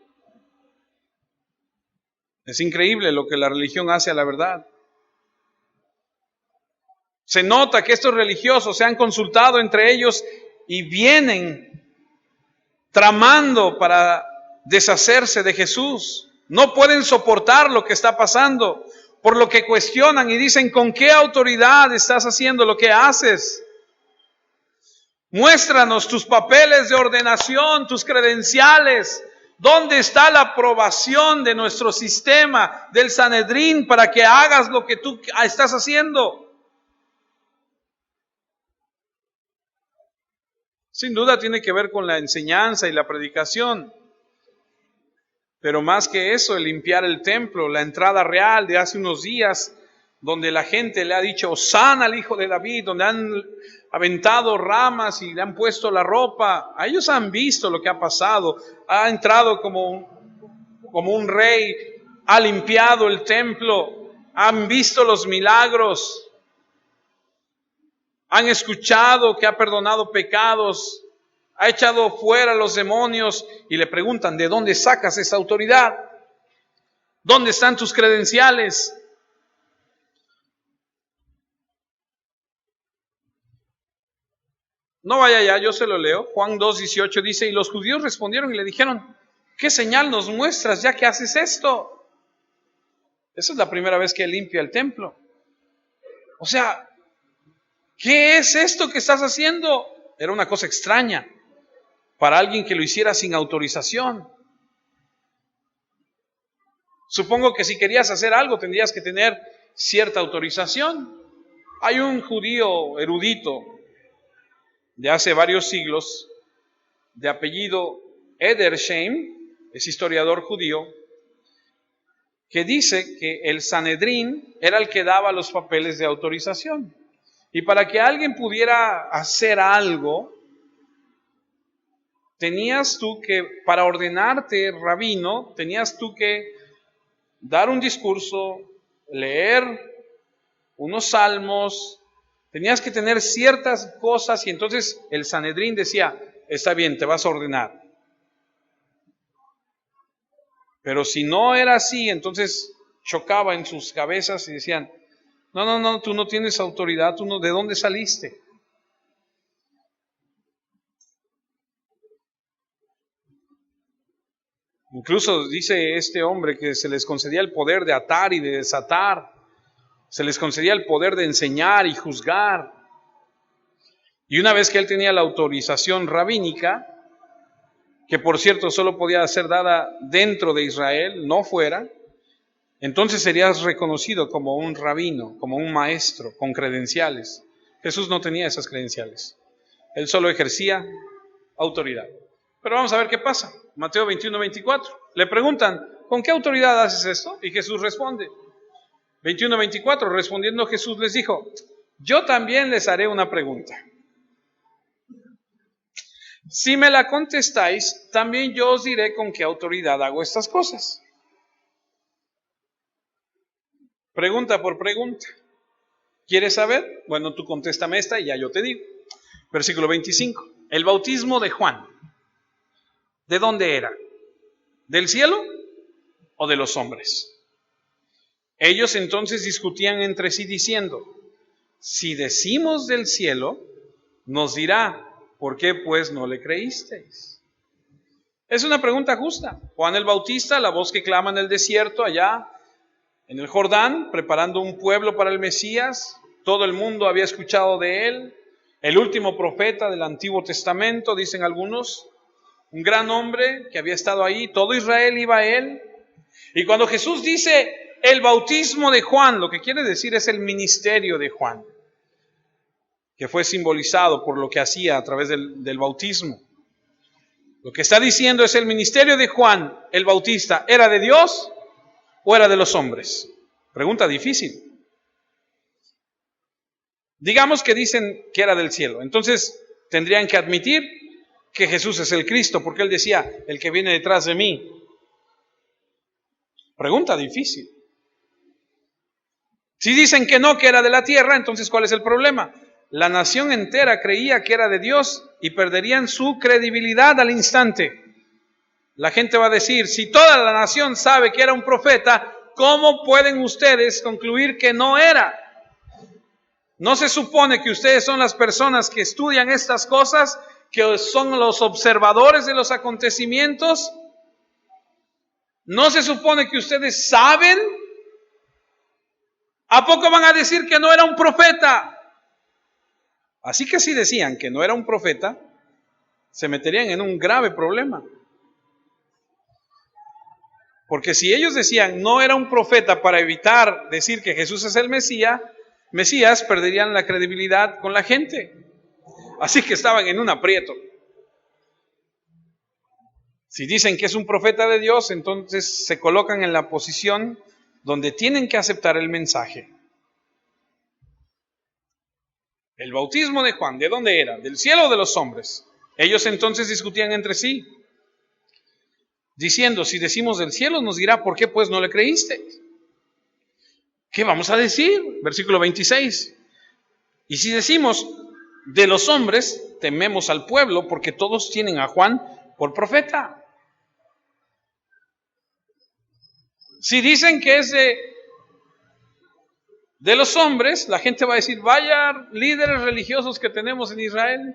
Es increíble lo que la religión hace a la verdad. Se nota que estos religiosos se han consultado entre ellos y vienen tramando para deshacerse de Jesús. No pueden soportar lo que está pasando, por lo que cuestionan y dicen: ¿con qué autoridad estás haciendo lo que haces? Muéstranos tus papeles de ordenación, tus credenciales. ¿Dónde está la aprobación de nuestro sistema, del Sanedrín, para que hagas lo que tú estás haciendo? Sin duda tiene que ver con la enseñanza y la predicación. Pero más que eso, el limpiar el templo, la entrada real de hace unos días, donde la gente le ha dicho Hosana al Hijo de David, donde han aventado ramas y le han puesto la ropa. A ellos han visto lo que ha pasado. Ha entrado como un rey, ha limpiado el templo, han visto los milagros, han escuchado que ha perdonado pecados, ha echado fuera los demonios, y le preguntan: ¿de dónde sacas esa autoridad? ¿Dónde están tus credenciales? No vaya allá, yo se lo leo. Juan 2:18 dice: y los judíos respondieron y le dijeron: ¿qué señal nos muestras ya que haces esto? Esa es la primera vez que limpia el templo. O sea, ¿qué es esto que estás haciendo? Era una cosa extraña para alguien que lo hiciera sin autorización. Supongo que si querías hacer algo tendrías que tener cierta autorización. Hay un judío erudito de hace varios siglos, de apellido Edersheim, es historiador judío, que dice que el Sanedrín era el que daba los papeles de autorización. Y para que alguien pudiera hacer algo, tenías tú que, para ordenarte rabino, tenías tú que dar un discurso, leer unos salmos, tenías que tener ciertas cosas, y entonces el Sanedrín decía: está bien, te vas a ordenar. Pero si no era así, entonces chocaba en sus cabezas y decían: no, tú no tienes autoridad, tú no, ¿de dónde saliste? Incluso dice este hombre que se les concedía el poder de atar y de desatar, se les concedía el poder de enseñar y juzgar. Y una vez que él tenía la autorización rabínica, que por cierto solo podía ser dada dentro de Israel, no fuera, entonces serías reconocido como un rabino, como un maestro con credenciales. Jesús no tenía esas credenciales, él solo ejercía autoridad. Pero vamos a ver qué pasa. Mateo 21:24. Le preguntan: ¿con qué autoridad haces esto? Y Jesús responde. 21:24. Respondiendo Jesús les dijo: yo también les haré una pregunta. Si me la contestáis, también yo os diré con qué autoridad hago estas cosas. Pregunta por pregunta. ¿Quieres saber? Bueno, tú contéstame esta y ya yo te digo. Versículo 25. El bautismo de Juan, ¿de dónde era? ¿Del cielo o de los hombres? Ellos entonces discutían entre sí diciendo: si decimos del cielo, nos dirá: ¿por qué pues no le creísteis? Es una pregunta justa. Juan el Bautista, la voz que clama en el desierto, allá en el Jordán, preparando un pueblo para el Mesías. Todo el mundo había escuchado de él. El último profeta del Antiguo Testamento, dicen algunos. Un gran hombre que había estado ahí. Todo Israel iba a él. Y cuando Jesús dice el bautismo de Juan, lo que quiere decir es el ministerio de Juan, que fue simbolizado por lo que hacía a través del bautismo. Lo que está diciendo es: el ministerio de Juan el Bautista, ¿era de Dios o era de los hombres? Pregunta difícil. Digamos que dicen que era del cielo, entonces tendrían que admitir que Jesús es el Cristo, porque él decía: el que viene detrás de mí. Pregunta difícil. Si dicen que no, que era de la tierra, entonces ¿cuál es el problema? La nación entera creía que era de Dios y perderían su credibilidad al instante. La gente va a decir: si toda la nación sabe que era un profeta, ¿cómo pueden ustedes concluir que no era? ¿No se supone que ustedes son las personas que estudian estas cosas, que son los observadores de los acontecimientos, ¿no se supone que ustedes saben? ¿A poco van a decir que no era un profeta? Así que si decían que no era un profeta, se meterían en un grave problema. Porque si ellos decían no era un profeta para evitar decir que Jesús es el Mesías, perderían la credibilidad con la gente. Así que estaban en un aprieto. Si dicen que es un profeta de Dios, entonces se colocan en la posición donde tienen que aceptar el mensaje. El bautismo de Juan, ¿de dónde era? ¿Del cielo o de los hombres? Ellos entonces discutían entre sí, diciendo, si decimos del cielo, nos dirá, ¿por qué pues no le creíste? ¿Qué vamos a decir? Versículo 26. Y si decimos de los hombres, tememos al pueblo, porque todos tienen a Juan por profeta. Si dicen que es de los hombres, la gente va a decir, vaya líderes religiosos que tenemos en Israel.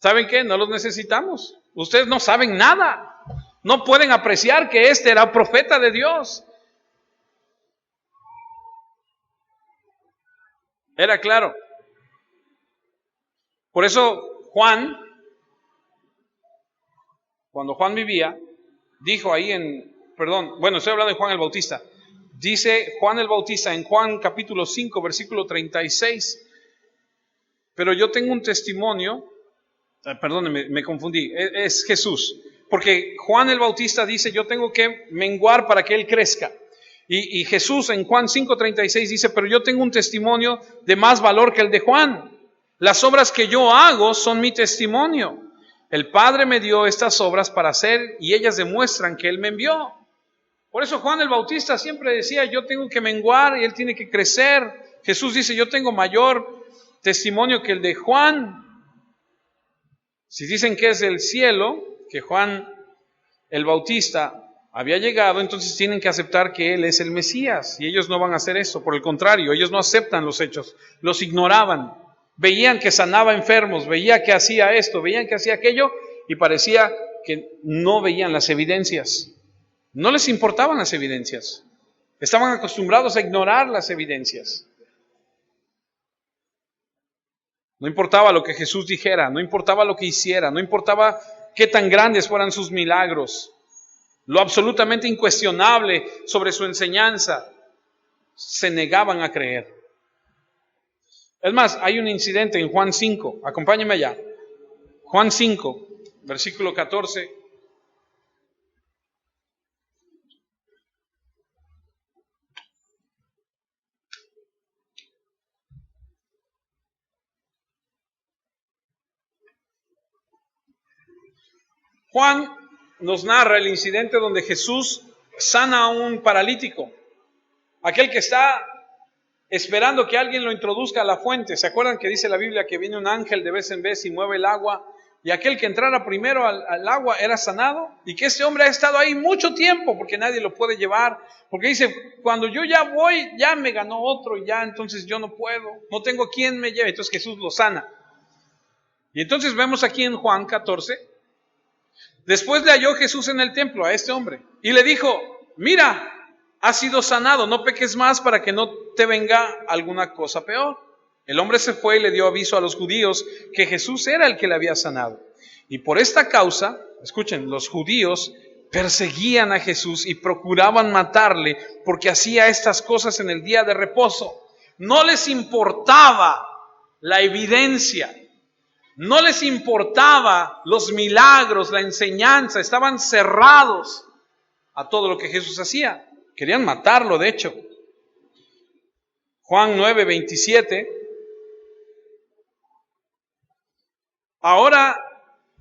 ¿Saben qué? No los necesitamos. Ustedes no saben nada. No pueden apreciar que este era profeta de Dios. Era claro. Por eso Juan, cuando Juan vivía, dijo ahí estoy hablando de Juan el Bautista. Dice Juan el Bautista en Juan capítulo 5, versículo 36. Pero yo tengo un testimonio, perdónenme, me confundí, es Jesús. Porque Juan el Bautista dice, yo tengo que menguar para que él crezca. Y Jesús en Juan 5:36 dice, pero yo tengo un testimonio de más valor que el de Juan. Las obras que yo hago son mi testimonio. El Padre me dio estas obras para hacer y ellas demuestran que Él me envió. Por eso Juan el Bautista siempre decía, yo tengo que menguar y Él tiene que crecer. Jesús dice, yo tengo mayor testimonio que el de Juan. Si dicen que es del cielo, que Juan el Bautista había llegado, entonces tienen que aceptar que Él es el Mesías. Y ellos no van a hacer eso. Por el contrario, ellos no aceptan los hechos, los ignoraban. Veían que sanaba enfermos, veían que hacía esto, veían que hacía aquello, y parecía que no veían las evidencias. No les importaban las evidencias. Estaban acostumbrados a ignorar las evidencias. No importaba lo que Jesús dijera, no importaba lo que hiciera, no importaba qué tan grandes fueran sus milagros. Lo absolutamente incuestionable sobre su enseñanza, se negaban a creer. Es más, hay un incidente en Juan 5, acompáñenme allá. Juan 5, versículo 14. Juan nos narra el incidente donde Jesús sana a un paralítico, aquel que está esperando que alguien lo introduzca a la fuente. ¿Se acuerdan que dice la Biblia que viene un ángel de vez en vez y mueve el agua? Y aquel que entrara primero al agua era sanado. Y que este hombre ha estado ahí mucho tiempo porque nadie lo puede llevar. Porque dice, cuando yo ya voy, ya me ganó otro y ya entonces yo no puedo. No tengo quien me lleve. Entonces Jesús lo sana. Y entonces vemos aquí en Juan 14. Después le halló Jesús en el templo a este hombre. Y le dijo, mira, has sido sanado, no peques más para que no te venga alguna cosa peor. El hombre se fue y le dio aviso a los judíos que Jesús era el que le había sanado. Y por esta causa, escuchen, los judíos perseguían a Jesús y procuraban matarle porque hacía estas cosas en el día de reposo. No les importaba la evidencia, no les importaba los milagros, la enseñanza, estaban cerrados a todo lo que Jesús hacía. Querían matarlo, de hecho. Juan 9:27. Ahora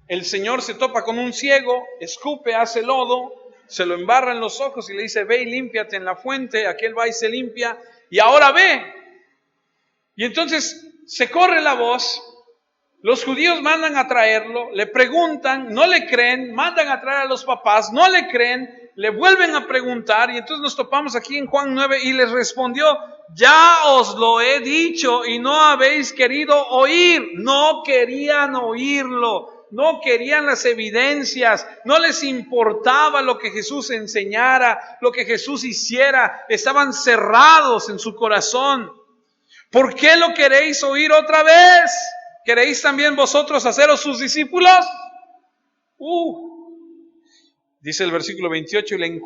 el Señor se topa con un ciego, escupe, hace lodo, se lo embarra en los ojos y le dice, ve y límpiate en la fuente. Aquel va y se limpia y ahora ve. Y entonces se corre la voz, los judíos mandan a traerlo, le preguntan, no le creen, mandan a traer a los papás, no le creen. le vuelven a preguntar y entonces nos topamos aquí en Juan 9 y les respondió: ya os lo he dicho y no habéis querido oír. No querían oírlo, no querían las evidencias, no les importaba lo que Jesús enseñara, lo que Jesús hiciera. Estaban cerrados en su corazón. ¿Por qué lo queréis oír otra vez? ¿Queréis también vosotros haceros sus discípulos? Dice el versículo 28, y le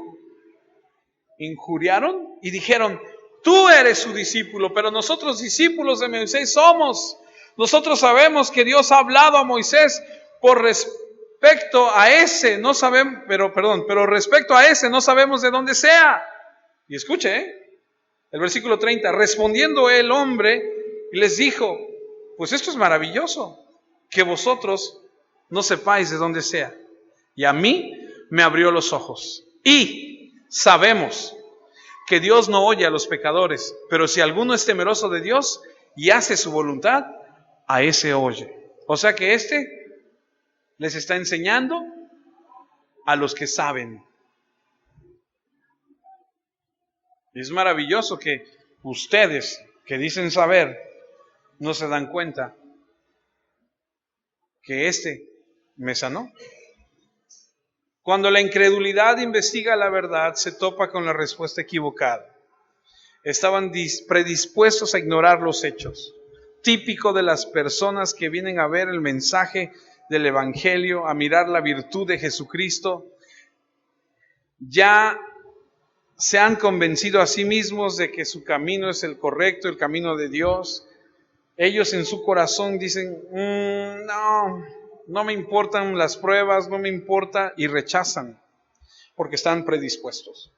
injuriaron y dijeron: tú eres su discípulo, pero nosotros discípulos de Moisés somos. Nosotros sabemos que Dios ha hablado a Moisés por respecto a ese, no sabemos, pero respecto a ese no sabemos de dónde sea. Y escuche, el versículo 30, respondiendo el hombre, les dijo: pues esto es maravilloso, que vosotros no sepáis de dónde sea. Y a mí me abrió los ojos. Y sabemos que Dios no oye a los pecadores, pero si alguno es temeroso de Dios y hace su voluntad, a ese oye. O sea que les está enseñando a los que saben. Y es maravilloso que ustedes que dicen saber no se dan cuenta que me sanó. Cuando la incredulidad investiga la verdad, se topa con la respuesta equivocada. Estaban predispuestos a ignorar los hechos, típico de las personas que vienen a ver el mensaje del Evangelio, a mirar la virtud de Jesucristo. Ya se han convencido a sí mismos de que su camino es el correcto, el camino de Dios. Ellos en su corazón dicen: no me importan las pruebas, no me importa, y rechazan porque están predispuestos.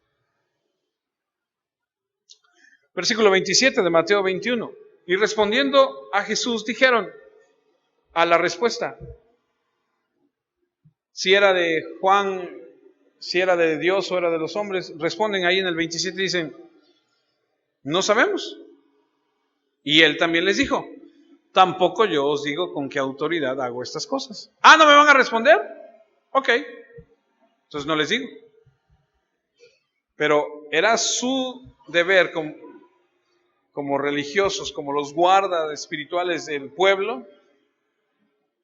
Versículo 27 de Mateo 21. Y respondiendo a Jesús dijeron, a la respuesta, si era de Juan, si era de Dios o era de los hombres, responden ahí en el 27 y dicen: no sabemos. Y él también les dijo: tampoco yo os digo con qué autoridad hago estas cosas. ¿No me van a responder? Ok, entonces no les digo. Pero era su deber como religiosos, como los guardas espirituales del pueblo,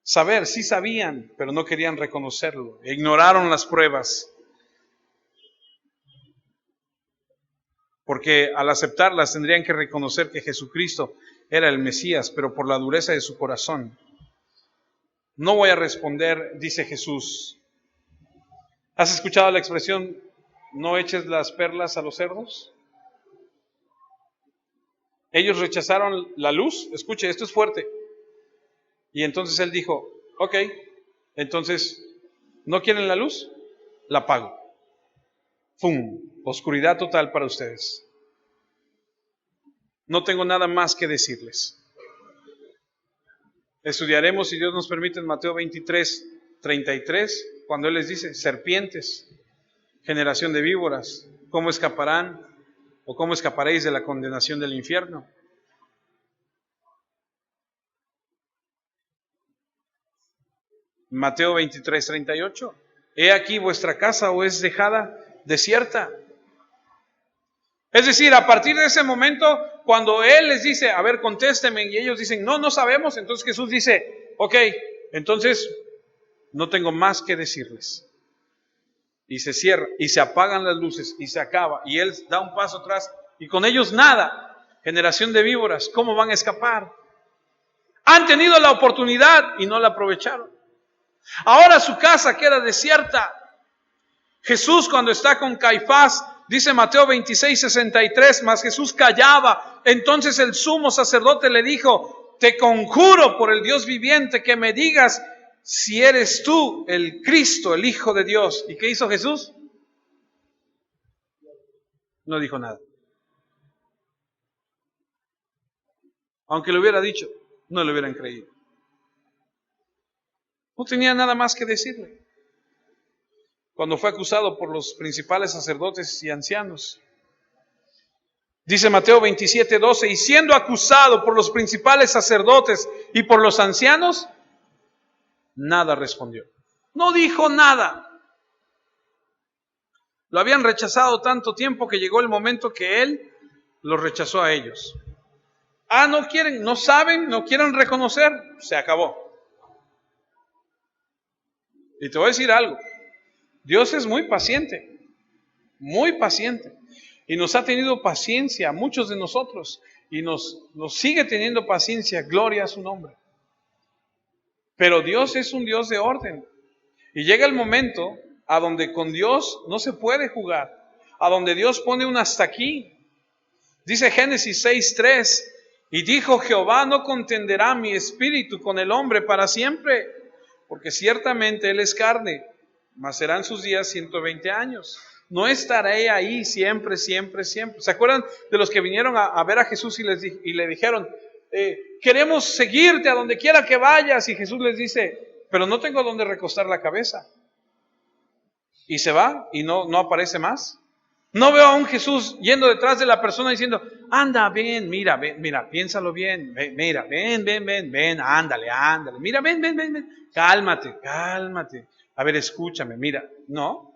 saber. Sí sabían, pero no querían reconocerlo. Ignoraron las pruebas. Porque al aceptarlas tendrían que reconocer que Jesucristo era el Mesías, pero por la dureza de su corazón. No voy a responder, dice Jesús. ¿Has escuchado la expresión: no eches las perlas a los cerdos? Ellos rechazaron la luz. Escuche, esto es fuerte. Y entonces él dijo: ok, entonces, ¿no quieren la luz? La apago. ¡Fum! Oscuridad total para ustedes. No tengo nada más que decirles. Estudiaremos, si Dios nos permite, en Mateo 23, 33, cuando Él les dice: serpientes, generación de víboras, ¿cómo escaparán o cómo escaparéis de la condenación del infierno? Mateo 23, 38. He aquí vuestra casa o es dejada desierta. Es decir, a partir de ese momento, cuando Él les dice: a ver, contéstenme, y ellos dicen: no sabemos, entonces Jesús dice: ok, entonces no tengo más que decirles. Y se cierra, y se apagan las luces, y se acaba, y Él da un paso atrás, y con ellos nada. Generación de víboras, ¿cómo van a escapar? Han tenido la oportunidad y no la aprovecharon. Ahora su casa queda desierta. Jesús, cuando está con Caifás, dice Mateo 26, 63, mas Jesús callaba. Entonces el sumo sacerdote le dijo: te conjuro por el Dios viviente que me digas si eres tú el Cristo, el Hijo de Dios. ¿Y qué hizo Jesús? No dijo nada. Aunque lo hubiera dicho, no le hubieran creído. No tenía nada más que decirle. Cuando fue acusado por los principales sacerdotes y ancianos, dice Mateo 27, 12, y siendo acusado por los principales sacerdotes y por los ancianos, nada respondió. No dijo nada. Lo habían rechazado tanto tiempo que llegó el momento que Él los rechazó a ellos. No quieren, no saben, no quieren reconocer, se acabó. Y te voy a decir algo, Dios es muy paciente, y nos ha tenido paciencia a muchos de nosotros, y nos sigue teniendo paciencia, gloria a su nombre. Pero Dios es un Dios de orden, y llega el momento a donde con Dios no se puede jugar, a donde Dios pone un hasta aquí. Dice Génesis 6:3, y dijo Jehová, no contenderá mi espíritu con el hombre para siempre, porque ciertamente él es carne, mas serán sus días 120 años. No estaré ahí siempre. ¿Se acuerdan de los que vinieron a ver a Jesús y le dijeron, queremos seguirte a donde quiera que vayas? Y Jesús les dice, pero no tengo donde recostar la cabeza. Y se va y no aparece más. No veo a un Jesús yendo detrás de la persona diciendo, anda, ven, mira, piénsalo bien, ven, ándale, mira, ven, cálmate. A ver, escúchame, mira, no.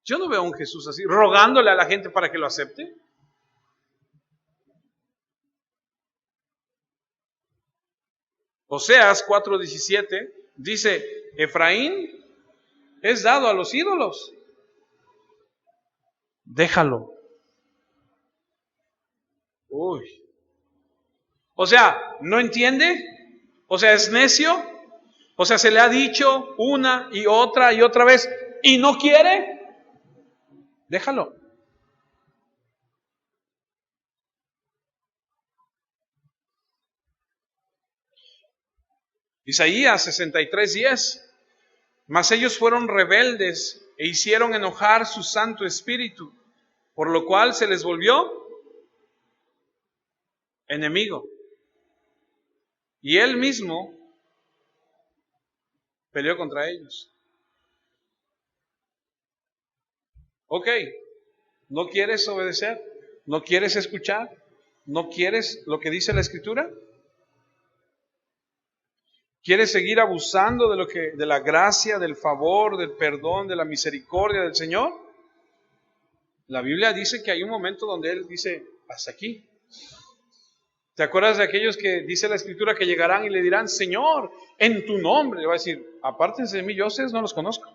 Yo no veo a un Jesús así, rogándole a la gente para que lo acepte. Oseas 4:17 dice, Efraín es dado a los ídolos. Déjalo. Uy. O sea, ¿no entiende? O sea, ¿es necio? O sea, se le ha dicho una y otra vez y no quiere. Déjalo. Isaías 63:10. Mas ellos fueron rebeldes e hicieron enojar su Santo Espíritu, por lo cual se les volvió enemigo. Y él mismo peleó contra ellos. Ok, ¿no quieres obedecer? ¿No quieres escuchar? ¿No quieres lo que dice la Escritura? ¿Quieres seguir abusando de la gracia, del favor, del perdón, de la misericordia del Señor? La Biblia dice que hay un momento donde Él dice, hasta aquí. ¿Te acuerdas de aquellos que dice la Escritura que llegarán y le dirán, Señor, en tu nombre? Le va a decir, apártense de mí, yo a ustedes no los conozco.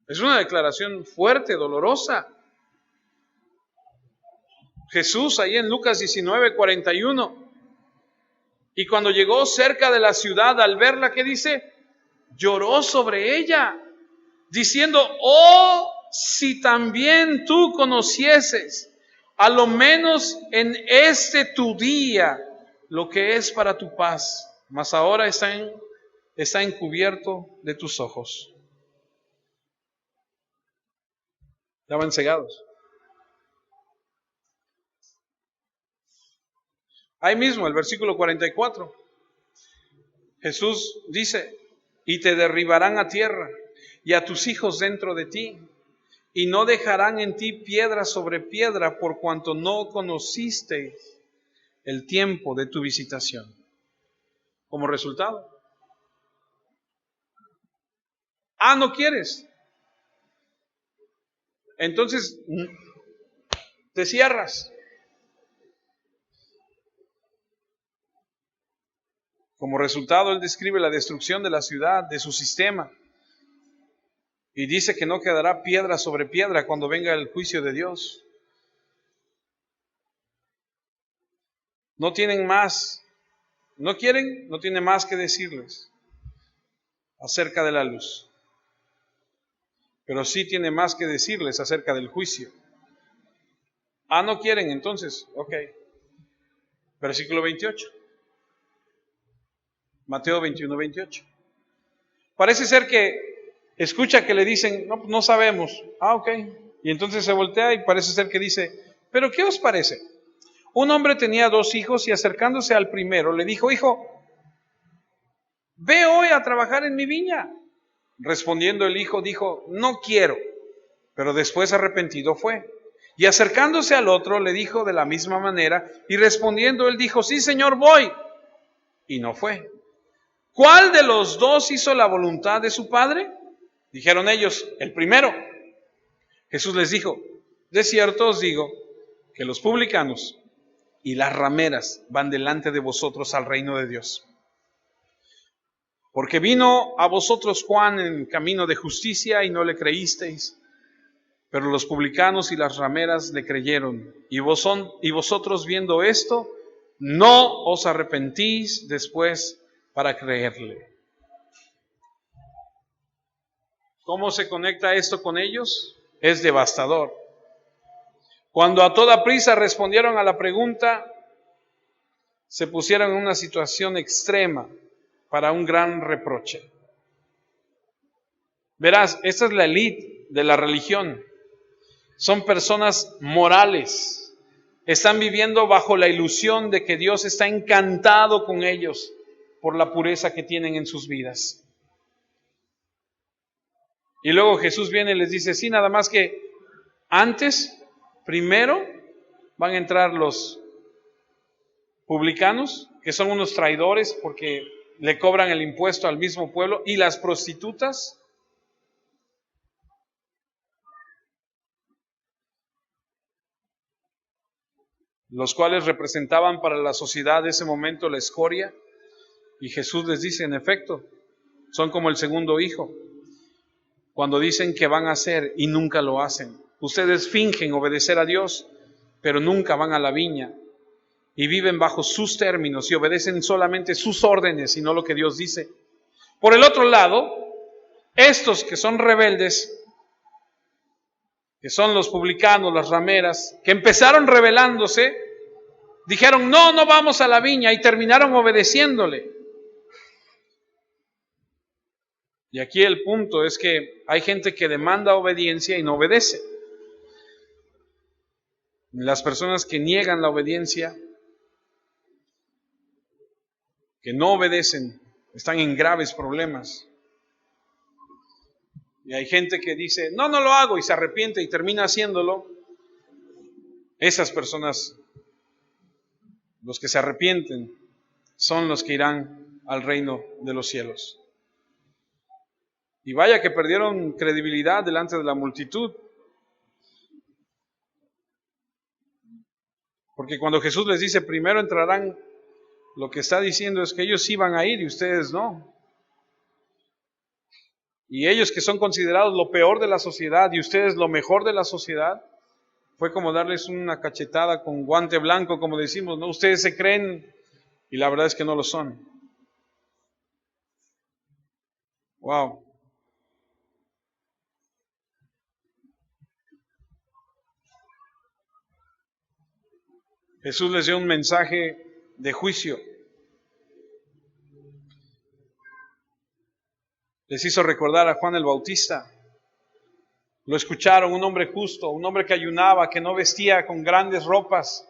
Es una declaración fuerte, dolorosa. Jesús ahí en Lucas 19:41. Y cuando llegó cerca de la ciudad, al verla, ¿qué dice? Lloró sobre ella, diciendo, oh, si también tú conocieses, a lo menos en este tu día, lo que es para tu paz, mas ahora está encubierto de tus ojos. Estaban cegados. Ahí mismo, el versículo 44, Jesús dice, y te derribarán a tierra y a tus hijos dentro de ti, y no dejarán en ti piedra sobre piedra, por cuanto no conociste el tiempo de tu visitación. Como resultado, ¿no quieres? Entonces, te cierras. Como resultado, él describe la destrucción de la ciudad, de su sistema, y dice que no quedará piedra sobre piedra cuando venga el juicio de Dios. No tienen más, no quieren, no tiene más que decirles acerca de la luz, pero sí tiene más que decirles acerca del juicio. No quieren, entonces, ok. Versículo 28. Mateo 21:28. Parece ser que escucha que le dicen, no sabemos. Ok. Y entonces se voltea y parece ser que dice, ¿pero qué os parece? Un hombre tenía 2 hijos y acercándose al primero le dijo, hijo, ve hoy a trabajar en mi viña. Respondiendo el hijo dijo, no quiero, pero después arrepentido fue. Y acercándose al otro le dijo de la misma manera, y respondiendo él dijo, sí, Señor, voy. Y no fue. ¿cuál de los dos hizo la voluntad de su padre? Dijeron ellos, el primero. Jesús les dijo, de cierto os digo que los publicanos y las rameras van delante de vosotros al reino de Dios. Porque vino a vosotros Juan en camino de justicia y no le creísteis, pero los publicanos y las rameras le creyeron. Y vosotros viendo esto, no os arrepentís después para creerle. ¿Cómo se conecta esto con ellos? Es devastador. Cuando a toda prisa respondieron a la pregunta, se pusieron en una situación extrema para un gran reproche. Verás, esta es la élite de la religión. Son personas morales. Están viviendo bajo la ilusión de que Dios está encantado con ellos por la pureza que tienen en sus vidas. Y luego Jesús viene y les dice, sí, nada más que primero van a entrar los publicanos, que son unos traidores porque le cobran el impuesto al mismo pueblo, y las prostitutas, los cuales representaban para la sociedad de ese momento la escoria. Y Jesús les dice, en efecto, son como el segundo hijo, cuando dicen que van a hacer y nunca lo hacen. Ustedes fingen obedecer a Dios, pero nunca van a la viña y viven bajo sus términos y obedecen solamente sus órdenes y no lo que Dios dice. Por el otro lado, estos que son rebeldes, que son los publicanos, las rameras, que empezaron rebelándose, dijeron, no vamos a la viña, y terminaron obedeciéndole. Y aquí el punto es que hay gente que demanda obediencia y no obedece. Las personas que niegan la obediencia, que no obedecen, están en graves problemas. Y hay gente que dice, no lo hago, y se arrepiente y termina haciéndolo. Esas personas, los que se arrepienten, son los que irán al reino de los cielos. Y vaya que perdieron credibilidad delante de la multitud. Porque cuando Jesús les dice, primero entrarán, lo que está diciendo es que ellos sí van a ir y ustedes no. Y ellos, que son considerados lo peor de la sociedad y ustedes lo mejor de la sociedad, fue como darles una cachetada con guante blanco, como decimos, ¿no? Ustedes se creen y la verdad es que no lo son. Wow. Jesús les dio un mensaje de juicio. Les hizo recordar a Juan el Bautista. Lo escucharon, un hombre justo, un hombre que ayunaba, que no vestía con grandes ropas.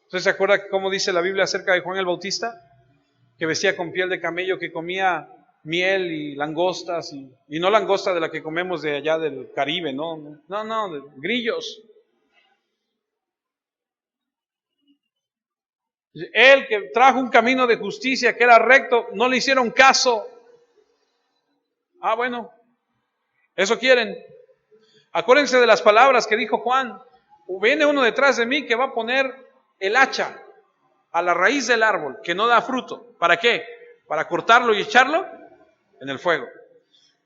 ¿Usted se acuerda cómo dice la Biblia acerca de Juan el Bautista? Que vestía con piel de camello, que comía miel y langostas, y no langosta de la que comemos de allá del Caribe, no, de grillos. Él, que trajo un camino de justicia que era recto, no le hicieron caso. Bueno, eso quieren. Acuérdense de las palabras que dijo Juan. Viene uno detrás de mí que va a poner el hacha a la raíz del árbol que no da fruto. ¿Para qué? Para cortarlo y echarlo en el fuego.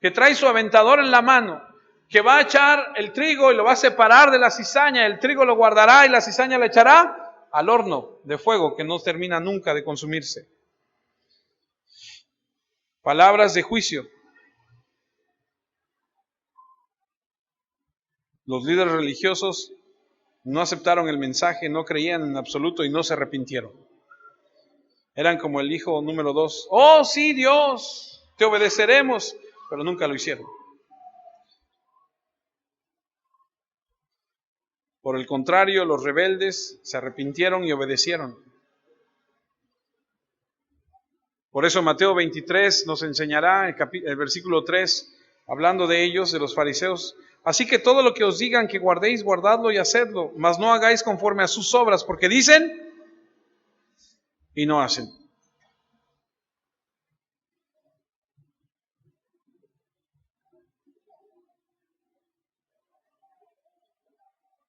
Que trae su aventador en la mano, que va a echar el trigo y lo va a separar de la cizaña. El trigo lo guardará y la cizaña la echará al horno de fuego que no termina nunca de consumirse. Palabras de juicio. Los líderes religiosos no aceptaron el mensaje, no creían en absoluto y no se arrepintieron. Eran como el hijo número 2. Oh, sí, Dios, te obedeceremos, pero nunca lo hicieron. Por el contrario, los rebeldes se arrepintieron y obedecieron. Por eso Mateo 23 nos enseñará, el versículo 3, hablando de ellos, de los fariseos. Así que todo lo que os digan que guardéis, guardadlo y hacedlo, mas no hagáis conforme a sus obras, porque dicen y no hacen.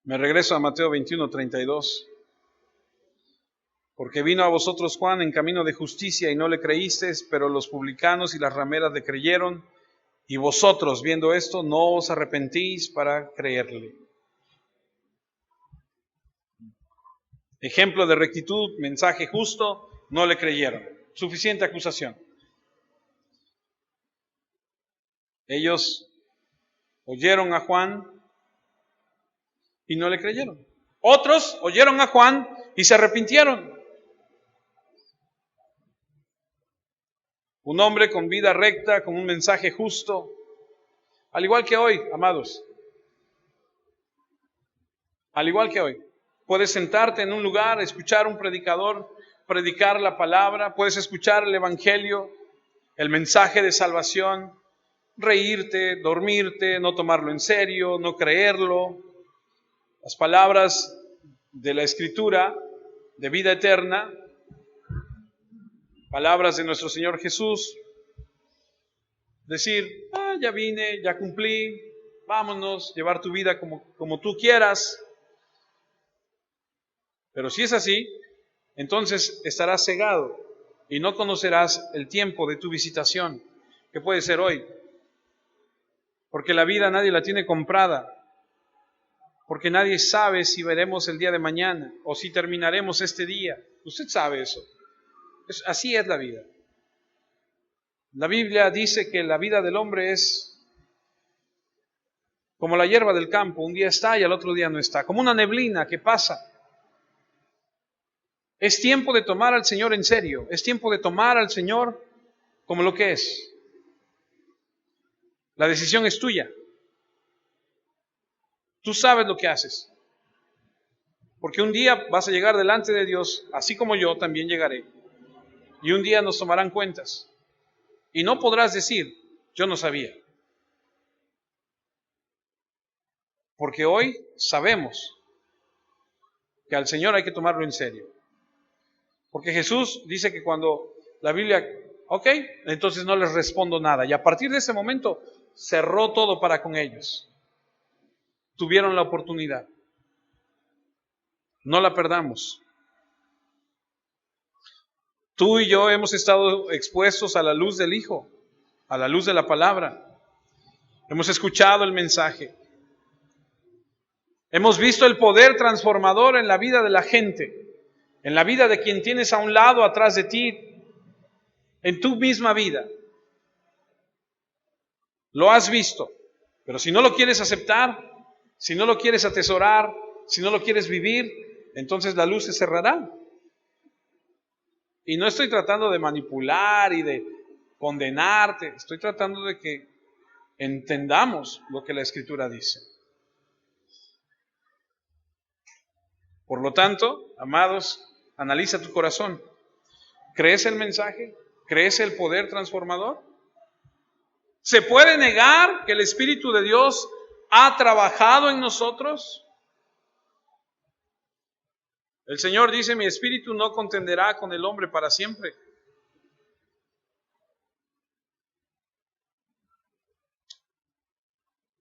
Me regreso a Mateo 21:32. Porque vino a vosotros Juan en camino de justicia y no le creísteis, pero los publicanos y las rameras le creyeron, y vosotros, viendo esto, no os arrepentís para creerle. Ejemplo de rectitud, mensaje justo, no le creyeron. Suficiente acusación. Ellos oyeron a Juan y no le creyeron. Otros oyeron a Juan y se arrepintieron. Un hombre con vida recta, con un mensaje justo, al igual que hoy, amados. Al igual que hoy. Puedes sentarte en un lugar, escuchar a un predicador, predicar la palabra, puedes escuchar el evangelio, el mensaje de salvación, reírte, dormirte, no tomarlo en serio, no creerlo. Las palabras de la Escritura de vida eterna, palabras de nuestro Señor Jesús, decir, ya vine, ya cumplí, vámonos, llevar tu vida como tú quieras. Pero si es así, entonces estarás cegado y no conocerás el tiempo de tu visitación, que puede ser hoy. Porque la vida nadie la tiene comprada. Porque nadie sabe si veremos el día de mañana o si terminaremos este día. Usted sabe eso. Así es la vida. La Biblia dice que la vida del hombre es como la hierba del campo. Un día está y al otro día no está. Como una neblina que pasa. Es tiempo de tomar al Señor en serio. Es tiempo de tomar al Señor como lo que es. La decisión es tuya. Tú sabes lo que haces. Porque un día vas a llegar delante de Dios, así como yo también llegaré. Y un día nos tomarán cuentas. Y no podrás decir, yo no sabía. Porque hoy sabemos que al Señor hay que tomarlo en serio. Porque Jesús dice que cuando la Biblia, entonces no les respondo nada. Y a partir de ese momento cerró todo para con ellos. Tuvieron la oportunidad. No la perdamos. Tú y yo hemos estado expuestos a la luz del Hijo, a la luz de la palabra. Hemos escuchado el mensaje. Hemos visto el poder transformador en la vida de la gente, en la vida de quien tienes a un lado, atrás de ti, en tu misma vida. Lo has visto, pero si no lo quieres aceptar, si no lo quieres atesorar, si no lo quieres vivir, entonces la luz se cerrará. Y no estoy tratando de manipular y de condenarte, estoy tratando de que entendamos lo que la Escritura dice. Por lo tanto, amados, analiza tu corazón. ¿Crees el mensaje? ¿Crees el poder transformador? ¿Se puede negar que el Espíritu de Dios ha trabajado en nosotros? El Señor dice, mi espíritu no contenderá con el hombre para siempre.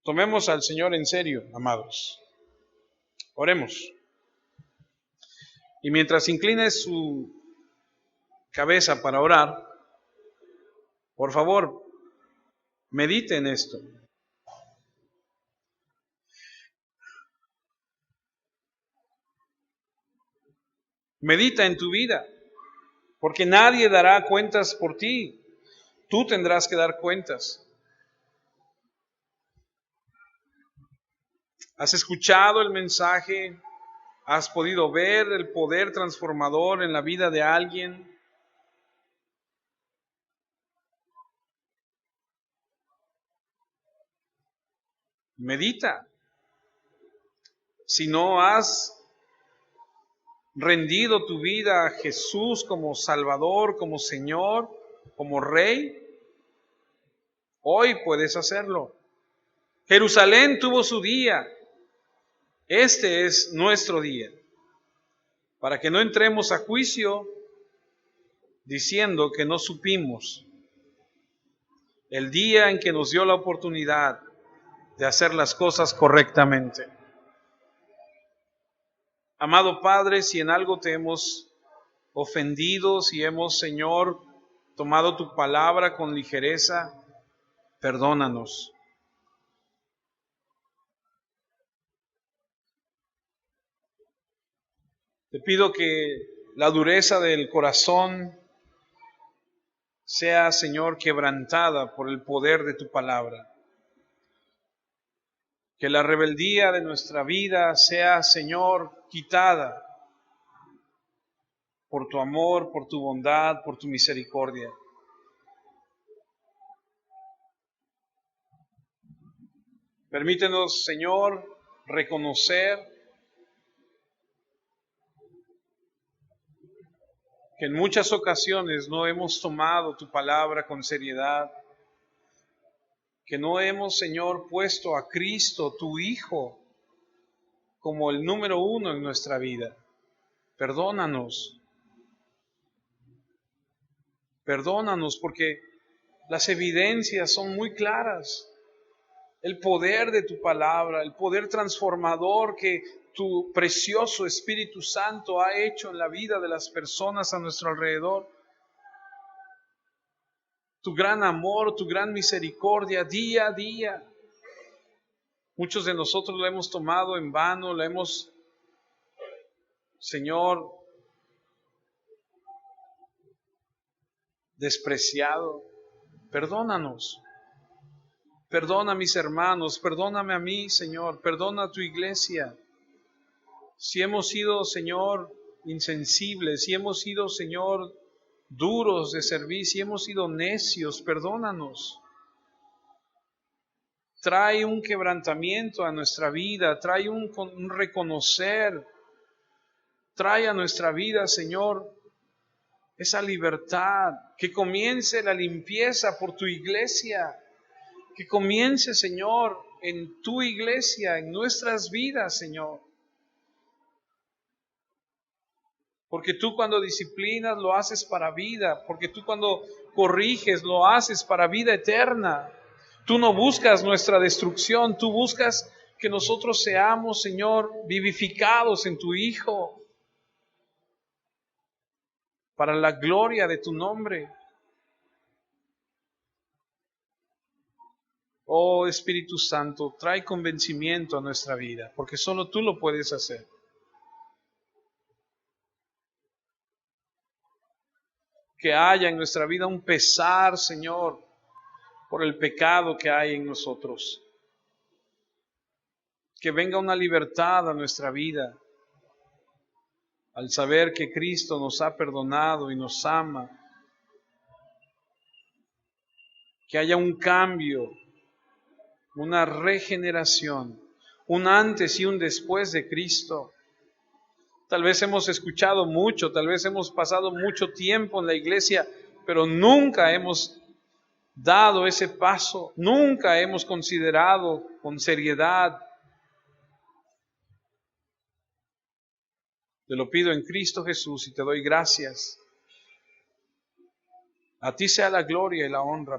Tomemos al Señor en serio, amados. Oremos. Y mientras incline su cabeza para orar, por favor, medite en esto. Medita en tu vida, porque nadie dará cuentas por ti. Tú tendrás que dar cuentas. ¿Has escuchado el mensaje? ¿Has podido ver el poder transformador en la vida de alguien? Medita. Si no has rendido tu vida a Jesús como Salvador, como Señor, como Rey, hoy puedes hacerlo. Jerusalén tuvo su día. Este es nuestro día. Para que no entremos a juicio diciendo que no supimos el día en que nos dio la oportunidad de hacer las cosas correctamente. Amado Padre, si en algo te hemos ofendido, si hemos, Señor, tomado tu palabra con ligereza, perdónanos. Te pido que la dureza del corazón sea, Señor, quebrantada por el poder de tu palabra. Que la rebeldía de nuestra vida sea, Señor, quitada por tu amor, por tu bondad, por tu misericordia. Permítenos, Señor, reconocer que en muchas ocasiones no hemos tomado tu palabra con seriedad, que no hemos, Señor, puesto a Cristo, tu Hijo, como el número uno en nuestra vida. Perdónanos, perdónanos porque las evidencias son muy claras. El poder de tu palabra, el poder transformador que tu precioso Espíritu Santo ha hecho en la vida de las personas a nuestro alrededor. Tu gran amor, tu gran misericordia día a día. Muchos de nosotros la hemos tomado en vano, la hemos, Señor, despreciado. Perdónanos. Perdona a mis hermanos, perdóname a mí, Señor, perdona a tu iglesia. Si hemos sido, Señor, insensibles, si hemos sido, Señor, duros de servir, si hemos sido necios, perdónanos. Trae un quebrantamiento a nuestra vida, trae un reconocer, trae a nuestra vida, Señor, esa libertad, que comience la limpieza por tu iglesia, que comience, Señor, en tu iglesia, en nuestras vidas, Señor. Porque tú cuando disciplinas lo haces para vida, porque tú cuando corriges lo haces para vida eterna. Tú no buscas nuestra destrucción, tú buscas que nosotros seamos, Señor, vivificados en tu Hijo, para la gloria de tu nombre. Oh Espíritu Santo, trae convencimiento a nuestra vida, porque solo tú lo puedes hacer. Que haya en nuestra vida un pesar, Señor, por el pecado que hay en nosotros. Que venga una libertad a nuestra vida al saber que Cristo nos ha perdonado y nos ama. Que haya un cambio, una regeneración, un antes y un después de Cristo. Tal vez hemos escuchado mucho, tal vez hemos pasado mucho tiempo en la iglesia, pero nunca hemos dado ese paso, nunca hemos considerado con seriedad. Te lo pido en Cristo Jesús y te doy gracias. A ti sea la gloria y la honra.